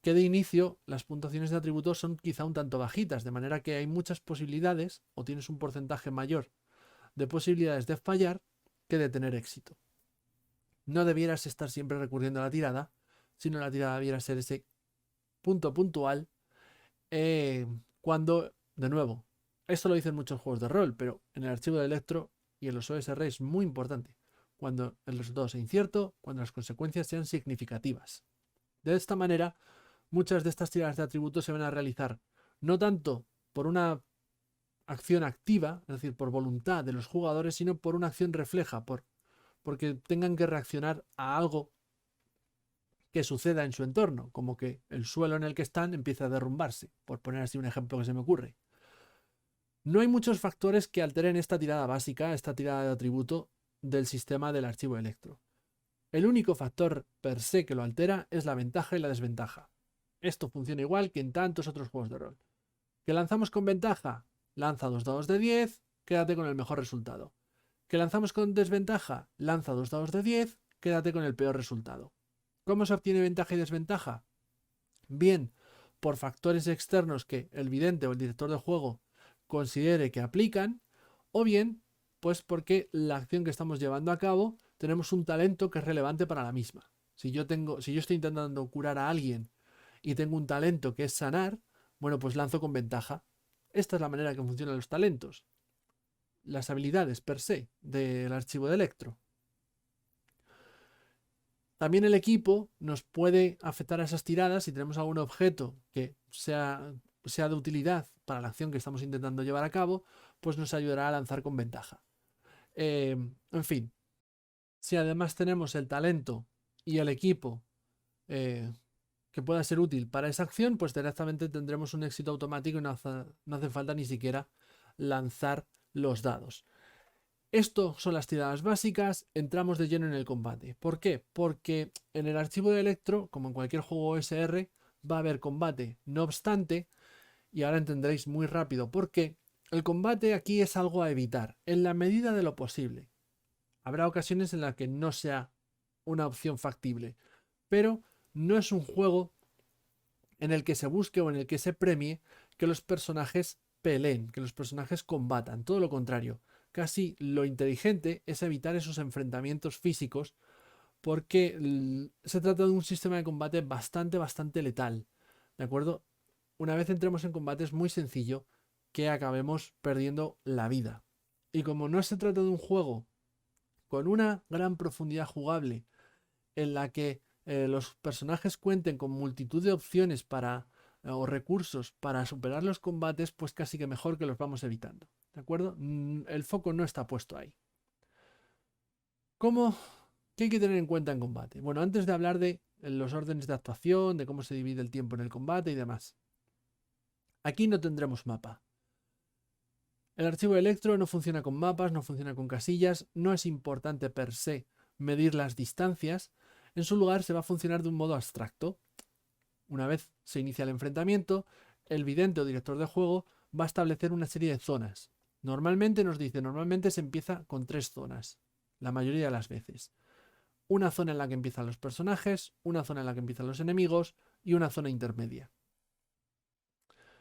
que de inicio las puntuaciones de atributos son quizá un tanto bajitas, de manera que hay muchas posibilidades, o tienes un porcentaje mayor de posibilidades de fallar que de tener éxito. No debieras estar siempre recurriendo a la tirada, sino la tirada debiera ser ese punto puntual cuando, de nuevo, esto lo dicen muchos juegos de rol, pero en el archivo de Electro y en los OSR es muy importante, cuando el resultado sea incierto, cuando las consecuencias sean significativas. De esta manera, muchas de estas tiradas de atributos se van a realizar no tanto por una acción activa, es decir, por voluntad de los jugadores, sino por una acción refleja, porque tengan que reaccionar a algo que suceda en su entorno, como que el suelo en el que están empieza a derrumbarse, por poner así un ejemplo que se me ocurre. No hay muchos factores que alteren esta tirada básica, esta tirada de atributo del sistema del archivo Electro. El único factor per se que lo altera es la ventaja y la desventaja. Esto funciona igual que en tantos otros juegos de rol. ¿Que lanzamos con ventaja? Lanza 2 dados de 10, quédate con el mejor resultado. ¿Que lanzamos con desventaja? Lanza 2 dados de 10, quédate con el peor resultado. ¿Cómo se obtiene ventaja y desventaja? Bien, por factores externos que el vidente o el director de juego considere que aplican, o bien, pues porque la acción que estamos llevando a cabo tenemos un talento que es relevante para la misma. Si yo estoy intentando curar a alguien y tengo un talento que es sanar, bueno, pues lanzo con ventaja. Esta es la manera que funcionan los talentos, las habilidades per se del archivo de Electro. También el equipo nos puede afectar a esas tiradas si tenemos algún objeto que sea de utilidad para la acción que estamos intentando llevar a cabo, pues nos ayudará a lanzar con ventaja. En fin, si además tenemos el talento y el equipo que pueda ser útil para esa acción, pues directamente tendremos un éxito automático y no hace falta ni siquiera lanzar los dados. Esto son las tiradas básicas, entramos de lleno en el combate. ¿Por qué? Porque en el archivo de Electro, como en cualquier juego OSR, va a haber combate. No obstante, y ahora entenderéis muy rápido por qué, el combate aquí es algo a evitar, en la medida de lo posible. Habrá ocasiones en las que no sea una opción factible, pero no es un juego en el que se busque o en el que se premie que los personajes peleen, que los personajes combatan. Todo lo contrario. Casi lo inteligente es evitar esos enfrentamientos físicos porque se trata de un sistema de combate bastante letal. ¿De acuerdo? Una vez entremos en combate es muy sencillo que acabemos perdiendo la vida. Y como no se trata de un juego con una gran profundidad jugable en la que los personajes cuenten con multitud de opciones o recursos para superar los combates, pues casi que mejor que los vamos evitando. ¿De acuerdo? El foco no está puesto ahí. ¿Cómo? ¿Qué hay que tener en cuenta en combate? Bueno, antes de hablar de los órdenes de actuación, de cómo se divide el tiempo en el combate y demás. Aquí no tendremos mapa. El archivo Electro no funciona con mapas, no funciona con casillas, no es importante per se medir las distancias. En su lugar se va a funcionar de un modo abstracto. Una vez se inicia el enfrentamiento, el vidente o director de juego va a establecer una serie de zonas. Normalmente se empieza con 3 zonas, la mayoría de las veces. Una zona en la que empiezan los personajes, una zona en la que empiezan los enemigos y una zona intermedia.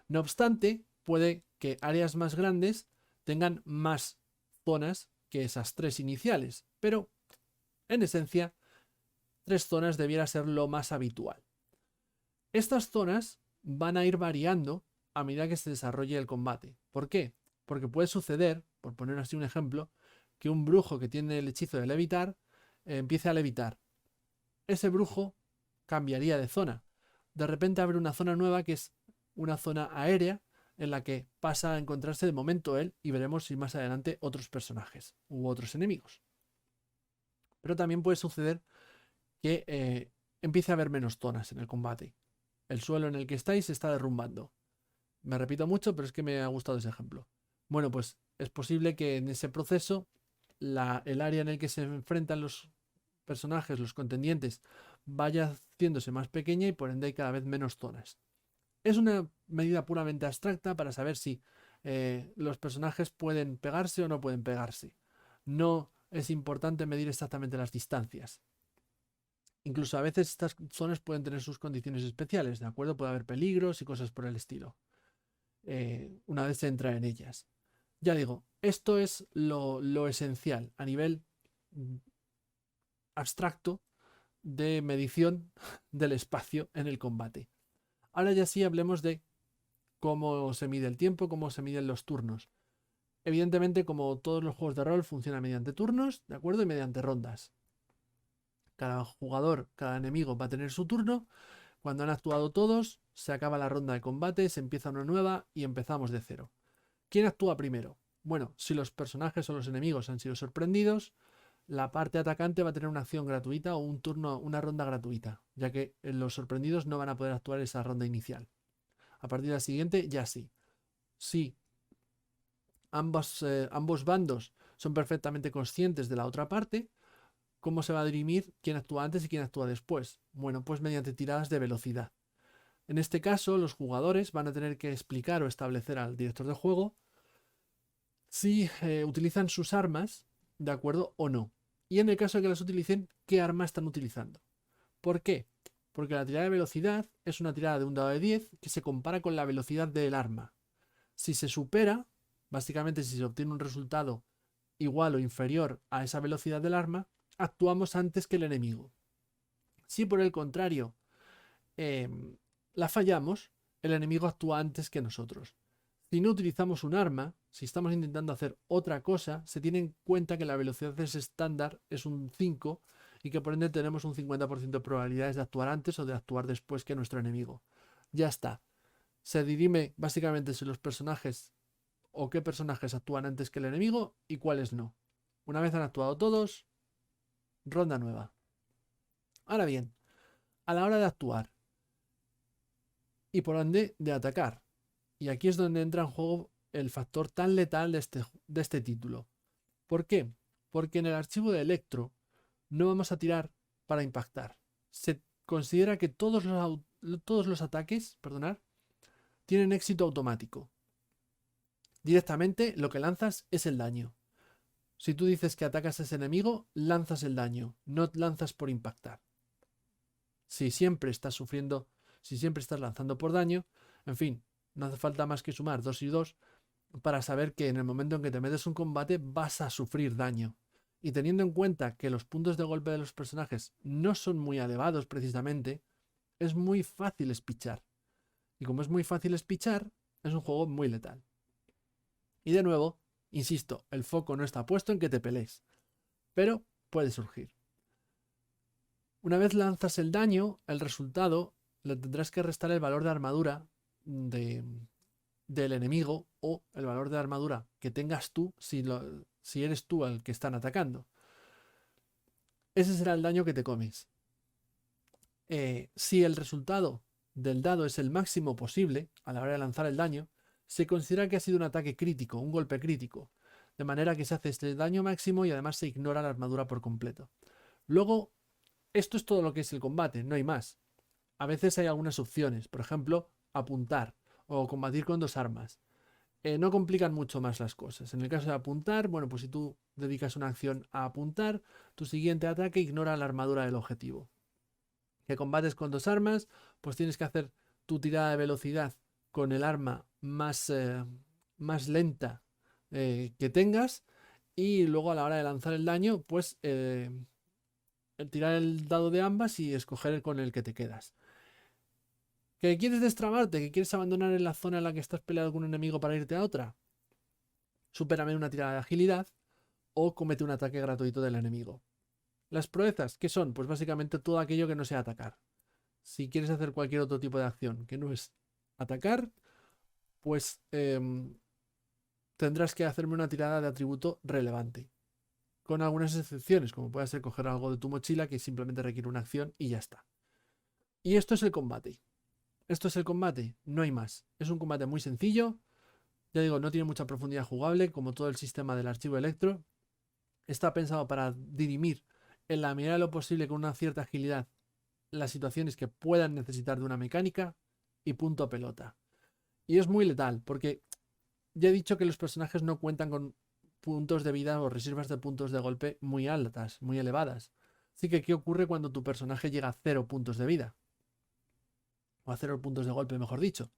No obstante, puede que áreas más grandes tengan más zonas que esas 3 iniciales, pero en esencia 3 zonas debiera ser lo más habitual. Estas zonas van a ir variando a medida que se desarrolle el combate. ¿Por qué? Porque puede suceder, por poner así un ejemplo, que un brujo que tiene el hechizo de levitar empiece a levitar. Ese brujo cambiaría de zona. De repente abre una zona nueva que es una zona aérea en la que pasa a encontrarse de momento él y veremos si más adelante otros personajes u otros enemigos. Pero también puede suceder que empiece a haber menos zonas en el combate. El suelo en el que estáis se está derrumbando. Me repito mucho, pero es que me ha gustado ese ejemplo. Bueno, pues es posible que en ese proceso el área en el que se enfrentan los personajes, los contendientes, vaya haciéndose más pequeña y por ende hay cada vez menos zonas. Es una medida puramente abstracta para saber si los personajes pueden pegarse o no pueden pegarse. No es importante medir exactamente las distancias. Incluso a veces estas zonas pueden tener sus condiciones especiales, ¿de acuerdo? Puede haber peligros y cosas por el estilo. Una vez se entra en ellas. Ya digo, esto es lo esencial a nivel abstracto de medición del espacio en el combate. Ahora ya sí hablemos de cómo se mide el tiempo, cómo se miden los turnos. Evidentemente, como todos los juegos de rol, funciona mediante turnos, ¿de acuerdo? Y mediante rondas. Cada jugador, cada enemigo va a tener su turno. Cuando han actuado todos, se acaba la ronda de combate, se empieza una nueva y empezamos de cero. ¿Quién actúa primero? Bueno, si los personajes o los enemigos han sido sorprendidos, la parte atacante va a tener una acción gratuita o un turno, una ronda gratuita, ya que los sorprendidos no van a poder actuar esa ronda inicial. A partir de la siguiente, ya sí. Si ambos bandos son perfectamente conscientes de la otra parte, ¿cómo se va a dirimir quién actúa antes y quién actúa después? Bueno, pues mediante tiradas de velocidad. En este caso, los jugadores van a tener que explicar o establecer al director de juego si utilizan sus armas, ¿de acuerdo? O no. Y en el caso de que las utilicen, ¿qué arma están utilizando? ¿Por qué? Porque la tirada de velocidad es una tirada de un dado de 10 que se compara con la velocidad del arma. Si se supera, básicamente si se obtiene un resultado igual o inferior a esa velocidad del arma, actuamos antes que el enemigo. Si por el contrario eh, la fallamos, el enemigo actúa antes que nosotros. Si no utilizamos un arma, si estamos intentando hacer otra cosa, se tiene en cuenta que la velocidad de ese estándar es un 5 y que por ende tenemos un 50% de probabilidades de actuar antes o de actuar después que nuestro enemigo. Ya está. Se dirime básicamente si los personajes o qué personajes actúan antes que el enemigo y cuáles no. Una vez han actuado todos, ronda nueva. Ahora bien, a la hora de actuar y por ende de atacar. Y aquí es donde entra en juego el factor tan letal de este título. ¿Por qué? Porque en el archivo de Electro no vamos a tirar para impactar. Se considera que todos los ataques, perdonad, tienen éxito automático. Directamente lo que lanzas es el daño. Si tú dices que atacas a ese enemigo, lanzas el daño, no lanzas por impactar. Si siempre estás sufriendo, si siempre estás lanzando por daño, en fin, no hace falta más que sumar 2 y 2 para saber que en el momento en que te metes un combate vas a sufrir daño. Y teniendo en cuenta que los puntos de golpe de los personajes no son muy elevados precisamente, es muy fácil espichar. Y como es muy fácil espichar, es un juego muy letal. Y de nuevo, insisto, el foco no está puesto en que te pelees, pero puede surgir. Una vez lanzas el daño, el resultado le tendrás que restar el valor de armadura del enemigo o el valor de armadura que tengas tú si eres tú el que están atacando. Ese será el daño que te comes. Si el resultado del dado es el máximo posible a la hora de lanzar el daño, se considera que ha sido un ataque crítico, un golpe crítico, de manera que se hace este daño máximo y además se ignora la armadura por completo. Luego, esto es todo lo que es el combate, no hay más. A veces hay algunas opciones, por ejemplo, apuntar o combatir con 2 armas. No complican mucho más las cosas. En el caso de apuntar, bueno, pues si tú dedicas una acción a apuntar, tu siguiente ataque ignora la armadura del objetivo. Que combates con 2 armas, pues tienes que hacer tu tirada de velocidad con el arma más lenta que tengas y luego a la hora de lanzar el daño, pues tirar el dado de ambas y escoger con el que te quedas. ¿Que quieres destrabarte? ¿Que quieres abandonar en la zona en la que estás peleando con un enemigo para irte a otra? Supérame una tirada de agilidad o comete un ataque gratuito del enemigo. Las proezas, ¿qué son? Pues básicamente todo aquello que no sea atacar. Si quieres hacer cualquier otro tipo de acción que no es atacar, pues tendrás que hacerme una tirada de atributo relevante. Con algunas excepciones, como puede ser coger algo de tu mochila que simplemente requiere una acción y ya está. Y esto es el combate. Esto es el combate, no hay más. Es un combate muy sencillo. Ya digo, no tiene mucha profundidad jugable, como todo el sistema del archivo Electro. Está pensado para dirimir en la medida de lo posible con una cierta agilidad las situaciones que puedan necesitar de una mecánica y punto pelota. Y es muy letal, porque ya he dicho que los personajes no cuentan con puntos de vida o reservas de puntos de golpe muy altas, muy elevadas. Así que, ¿qué ocurre cuando tu personaje llega a 0 puntos de vida? O a 0 puntos de golpe, mejor dicho.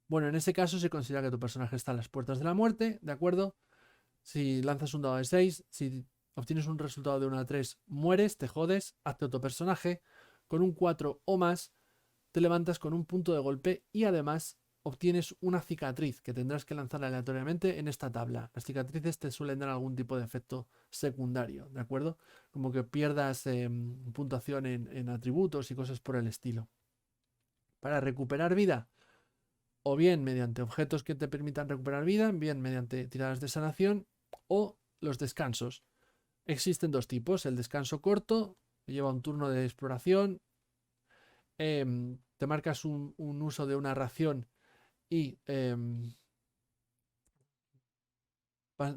Bueno, en ese caso se considera que tu personaje está a las puertas de la muerte, ¿de acuerdo? Si lanzas un dado de 6, si obtienes un resultado de 1 a 3, mueres, te jodes, hazte otro personaje. Con un 4 o más, te levantas con un punto de golpe y además obtienes una cicatriz que tendrás que lanzar aleatoriamente en esta tabla. Las cicatrices te suelen dar algún tipo de efecto secundario, ¿de acuerdo? Como que pierdas puntuación en atributos y cosas por el estilo. Para recuperar vida, o bien mediante objetos que te permitan recuperar vida, bien mediante tiradas de sanación o los descansos. Existen 2 tipos, el descanso corto, que lleva un turno de exploración, te marcas un uso de una ración y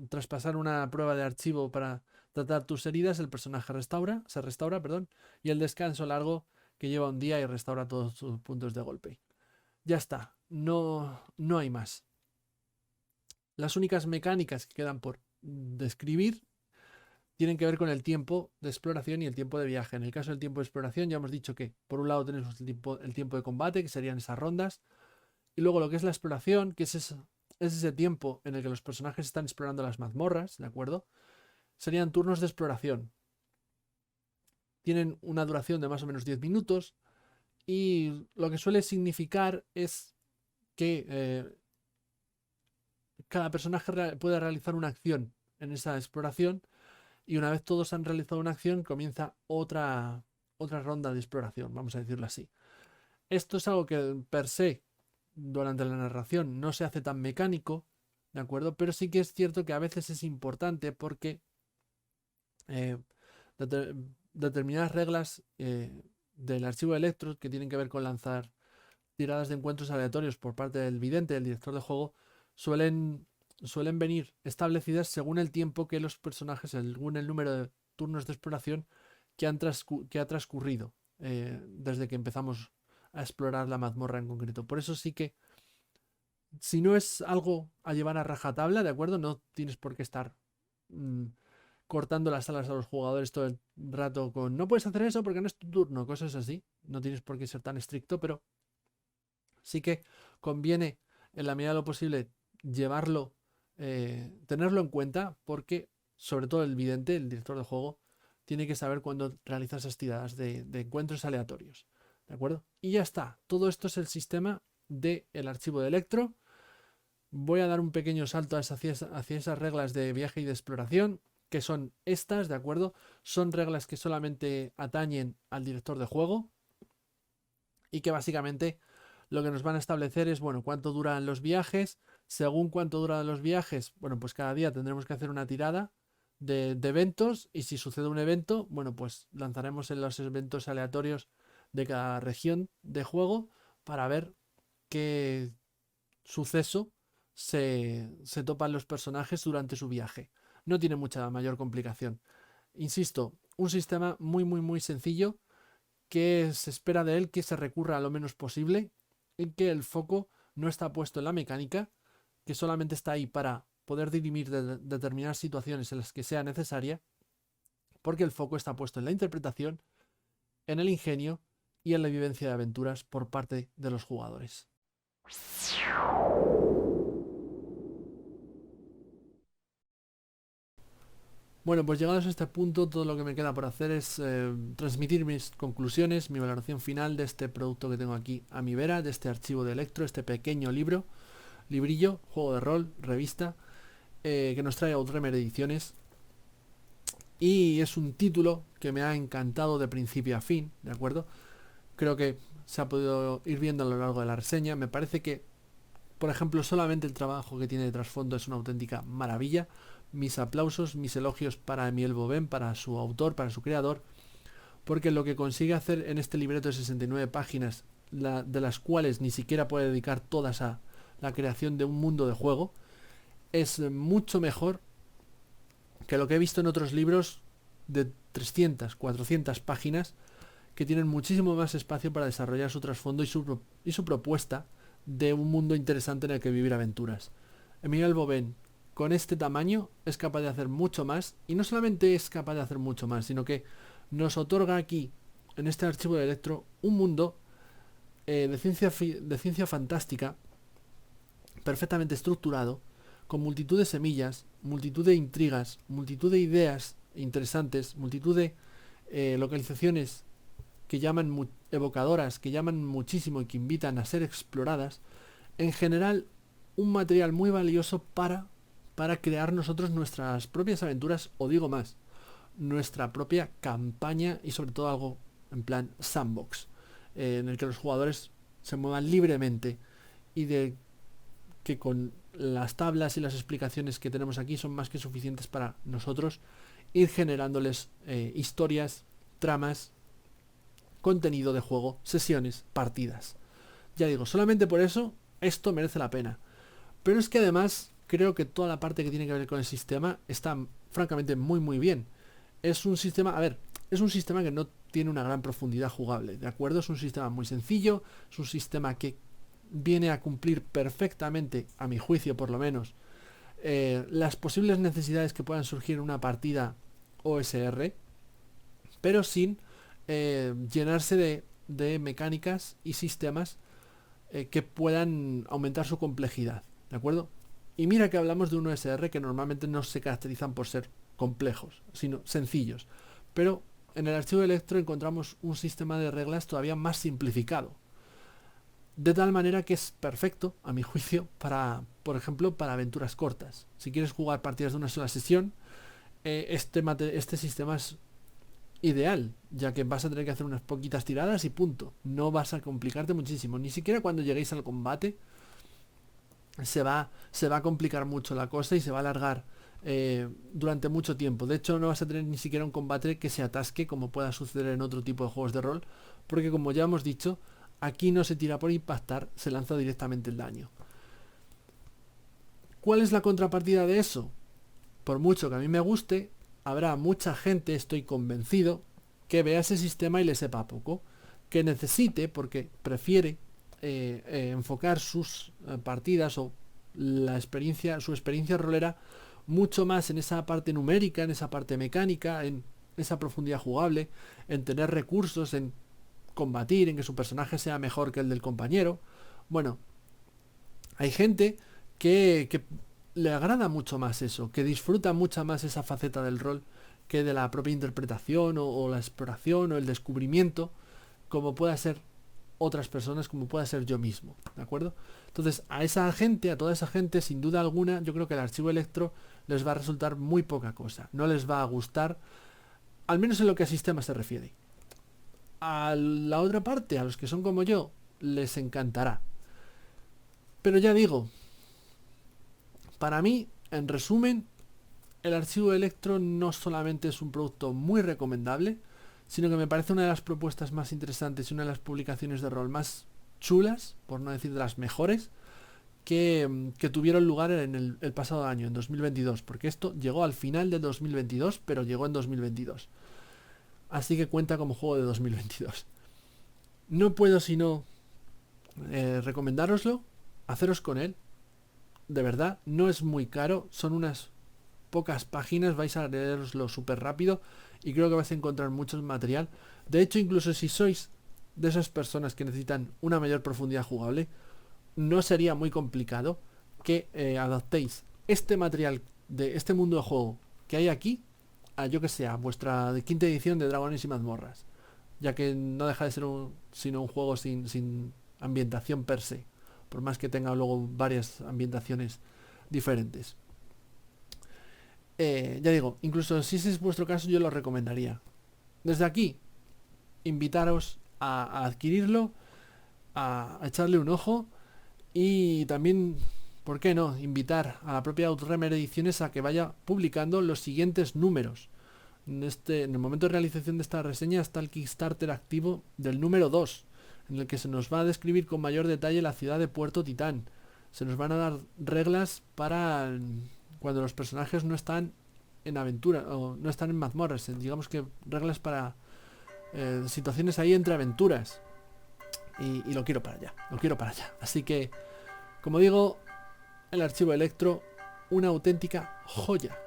tras pasar una prueba de archivo para tratar tus heridas, el personaje se restaura, perdón, y el descanso largo que lleva un día y restaura todos sus puntos de golpe. Ya está, no hay más. Las únicas mecánicas que quedan por describir tienen que ver con el tiempo de exploración y el tiempo de viaje. En el caso del tiempo de exploración ya hemos dicho que por un lado tenemos el tiempo de combate, que serían esas rondas, y luego lo que es la exploración, que es ese tiempo en el que los personajes están explorando las mazmorras, ¿de acuerdo? Serían turnos de exploración. Tienen una duración de más o menos 10 minutos y lo que suele significar es que cada personaje puede realizar una acción en esa exploración y una vez todos han realizado una acción comienza otra ronda de exploración, vamos a decirlo así. Esto es algo que per se durante la narración no se hace tan mecánico, ¿de acuerdo? Pero sí que es cierto que a veces es importante porque eh, determinadas reglas del archivo Electro que tienen que ver con lanzar tiradas de encuentros aleatorios por parte del vidente, del director de juego, suelen suelen venir establecidas según el tiempo que los personajes, según el número de turnos de exploración que ha transcurrido desde que empezamos a explorar la mazmorra en concreto. Por eso sí que, si no es algo a llevar a rajatabla, ¿de acuerdo? No tienes por qué estar cortando las alas a los jugadores todo el rato con no puedes hacer eso porque no es tu turno, cosas así. No tienes por qué ser tan estricto, pero sí que conviene en la medida de lo posible llevarlo, tenerlo en cuenta, porque sobre todo el vidente, el director de juego, tiene que saber cuándo realiza esas tiradas de encuentros aleatorios. ¿De acuerdo? Y ya está. Todo esto es el sistema del archivo de Electro. Voy a dar un pequeño salto hacia esas reglas de viaje y de exploración, que son estas, ¿de acuerdo? Son reglas que solamente atañen al director de juego y que básicamente lo que nos van a establecer es, bueno, cuánto duran los viajes. Según cuánto duran los viajes, bueno, pues cada día tendremos que hacer una tirada de eventos, y si sucede un evento, bueno, pues lanzaremos en los eventos aleatorios de cada región de juego para ver qué suceso se topan los personajes durante su viaje. No tiene mucha mayor complicación. Insisto, un sistema muy, muy, muy sencillo, que se espera de él que se recurra a lo menos posible y que el foco no está puesto en la mecánica, que solamente está ahí para poder dirimir determinadas situaciones en las que sea necesaria, porque el foco está puesto en la interpretación, en el ingenio y en la vivencia de aventuras por parte de los jugadores. Bueno, pues llegados a este punto, todo lo que me queda por hacer es transmitir mis conclusiones, mi valoración final de este producto que tengo aquí a mi vera, de este archivo de Electro, este pequeño librillo, juego de rol, revista, que nos trae Outremer Ediciones. Y es un título que me ha encantado de principio a fin, ¿de acuerdo? Creo que se ha podido ir viendo a lo largo de la reseña. Me parece que, por ejemplo, solamente el trabajo que tiene de trasfondo es una auténtica maravilla. Mis aplausos, mis elogios para Emiel Bovén, para su autor, para su creador, porque lo que consigue hacer en este libreto de 69 páginas, de las cuales ni siquiera puede dedicar todas a la creación de un mundo de juego, es mucho mejor que lo que he visto en otros libros de 300, 400 páginas, que tienen muchísimo más espacio para desarrollar su trasfondo y su propuesta de un mundo interesante en el que vivir aventuras. Emiel Bovén, con este tamaño, es capaz de hacer mucho más, y no solamente es capaz de hacer mucho más, sino que nos otorga aquí, en este archivo de Electro, un mundo de ciencia fantástica perfectamente estructurado, con multitud de semillas, multitud de intrigas, multitud de ideas interesantes, multitud de localizaciones que llaman evocadoras, que llaman muchísimo y que invitan a ser exploradas. En general, un material muy valioso para crear nosotros nuestras propias aventuras, o digo más, nuestra propia campaña, y sobre todo algo en plan sandbox, en el que los jugadores se muevan libremente, y de que con las tablas y las explicaciones que tenemos aquí son más que suficientes para nosotros ir generándoles historias, tramas, contenido de juego, sesiones, partidas. Ya digo, solamente por eso esto merece la pena. Pero es que además creo que toda la parte que tiene que ver con el sistema está francamente muy muy bien. Es un sistema, a ver, es un sistema que no tiene una gran profundidad jugable, ¿de acuerdo? Es un sistema muy sencillo, es un sistema que viene a cumplir perfectamente, a mi juicio por lo menos, las posibles necesidades que puedan surgir en una partida OSR, pero sin llenarse de mecánicas y sistemas que puedan aumentar su complejidad, ¿de acuerdo? Y mira que hablamos de un OSR que normalmente no se caracterizan por ser complejos, sino sencillos. Pero en el archivo de Electro encontramos un sistema de reglas todavía más simplificado. De tal manera que es perfecto, a mi juicio, por ejemplo, para aventuras cortas. Si quieres jugar partidas de una sola sesión, este sistema es ideal, ya que vas a tener que hacer unas poquitas tiradas y punto. No vas a complicarte muchísimo. Ni siquiera cuando lleguéis al combate se va a complicar mucho la cosa y se va a alargar durante mucho tiempo. De hecho, no vas a tener ni siquiera un combate que se atasque, como pueda suceder en otro tipo de juegos de rol, porque como ya hemos dicho, aquí no se tira por impactar, se lanza directamente el daño. ¿Cuál es la contrapartida de eso? Por mucho que a mí me guste, habrá mucha gente, estoy convencido, que vea ese sistema y le sepa poco, que necesite, porque prefiere enfocar sus partidas o su experiencia rolera mucho más en esa parte numérica, en esa parte mecánica, en esa profundidad jugable, en tener recursos, en combatir, en que su personaje sea mejor que el del compañero. Bueno, hay gente que le agrada mucho más eso, que disfruta mucho más esa faceta del rol que de la propia interpretación o la exploración o el descubrimiento, como pueda ser otras personas, como pueda ser yo mismo, ¿de acuerdo? Entonces, a esa gente, a toda esa gente, sin duda alguna, yo creo que el archivo Electro les va a resultar muy poca cosa, no les va a gustar, al menos en lo que a sistema se refiere. A la otra parte, a los que son como yo, les encantará. Pero ya digo, para mí, en resumen, el archivo Electro no solamente es un producto muy recomendable, sino que me parece una de las propuestas más interesantes y una de las publicaciones de rol más chulas, por no decir de las mejores, que tuvieron lugar en el pasado año, en 2022, porque esto llegó al final de 2022, pero llegó en 2022. Así que cuenta como juego de 2022. No puedo sino recomendároslo, haceros con él. De verdad, no es muy caro, son unas pocas páginas, vais a leeroslo súper rápido y creo que vais a encontrar mucho material. De hecho, incluso si sois de esas personas que necesitan una mayor profundidad jugable, no sería muy complicado que adaptéis este material de este mundo de juego que hay aquí a, yo que sé, a vuestra quinta edición de Dragones y Mazmorras, ya que no deja de ser sino un juego sin ambientación per se, por más que tenga luego varias ambientaciones diferentes. Ya digo, incluso si ese es vuestro caso, yo lo recomendaría. Desde aquí, invitaros a adquirirlo, a echarle un ojo y también, ¿por qué no?, invitar a la propia Outremer Ediciones a que vaya publicando los siguientes números. En el momento de realización de esta reseña está el Kickstarter activo del número 2, en el que se nos va a describir con mayor detalle la ciudad de Puerto Titán. Se nos van a dar reglas para cuando los personajes no están en aventura o no están en mazmorras, digamos que reglas para situaciones ahí entre aventuras, y lo quiero para allá. Así que, como digo, el archivo Electro, una auténtica joya.